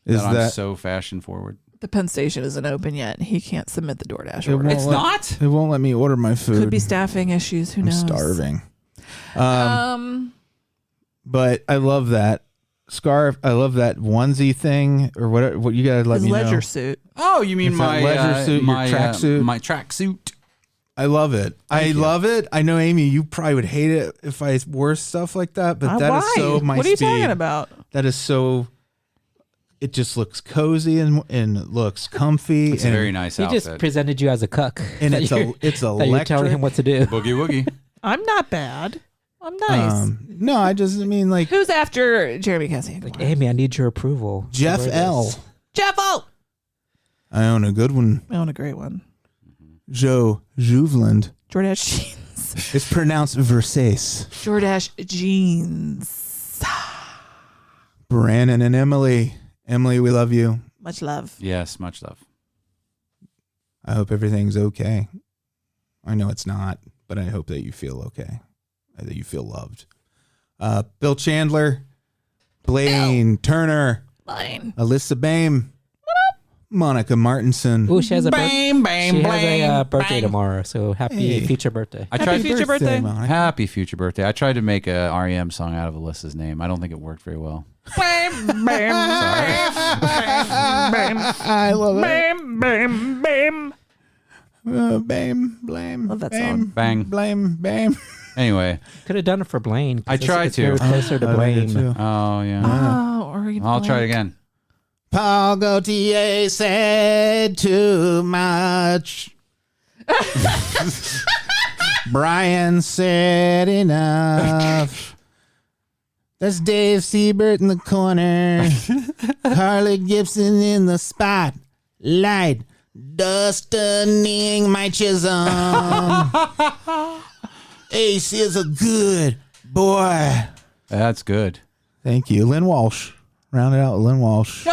Is I'm that so fashion forward. The Penn Station isn't open yet. He can't submit the DoorDash It order. won't It's not? It won't let me order my food. Could be staffing issues. Who I'm knows? starving. But I love that scarf. I love that onesie thing or what you gotta let His me leisure know. suit. Oh, you mean It's that my leisure suit, your my tracksuit? my tracksuit. I love it. I love it. I know, Amy, you probably would hate it if I wore stuff like that, but that is Why? so my What are you speed. talking about? That is so. It just looks cozy and looks comfy. It's a and, very nice He outfit. just presented you as a cuck. and That it's you're- it's that you're electric. telling him what to do. Boogie woogie. I'm not bad. I'm nice. No, I just mean like Who's after Jeremy Cassie? Like, Amy, I need your approval. Jeff Where it L. is. Jeff O. Iona Goodwin, I own a great one. Joe Juvland. Jordache jeans. It's pronounced Versace. Jordache jeans. Branan and Emily. Emily, we love you. Much love. Yes, much love. I hope everything's okay. I know it's not, but I hope that you feel okay, that you feel loved. Bill Chandler, Blayne Turner, Blayne. Alyssa Boehm, Monica Martinson. Ooh, she has a birthday bang. tomorrow, so happy Hey. future birthday. I Happy tried future birthday. Monica. Happy future birthday. I tried to make a REM song out of Alyssa's name. I don't think it worked very well. Bam, bam, bam, bam, I love it. bam, bam, bam. Bam, blame. Love that bam, song. Bang. Blame, bam. Anyway. Could have done it for Blayne. 'cause I tried it's very to. closer to I did Blayne. too. Oh, yeah. Oh, or you I'll try it again. Paul Gauthier said too much. Brian said enough. That's Dave Siebert in the corner. Carla Gibson in the spotlight. Dustining my Chisam. Ace is a good boy. That's good. Thank you. Lynn Walsh. Round it out with Lynn Walsh.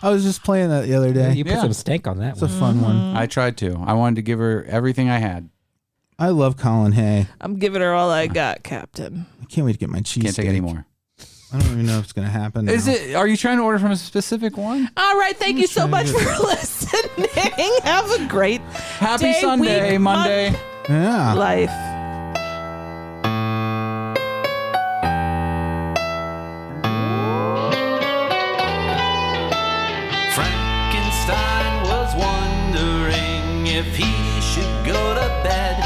I was just playing that the other day. You put Yeah. some stank on that It's a one. fun one. I tried to. I wanted to give her everything I had. I love Colin Hay. I'm giving her all I got, Captain. I can't wait to get my cheese. Can't take any more. I don't even know if it's going to happen. Is now. it? Are you trying to order from a specific one? All right, thank you so much trying for listening. Have a great Happy day, Sunday, week, Monday. Yeah. life. Frankenstein was wondering if he should go to bed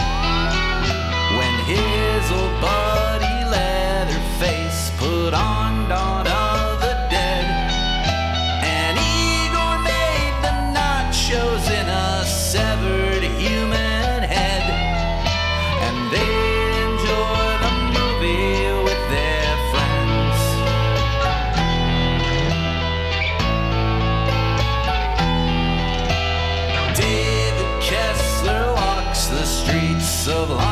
when his old buddy Leatherface put on Dawn of the Dead. And Igor made the nachos in a severed human head, and they enjoy the movie with their friends. of life.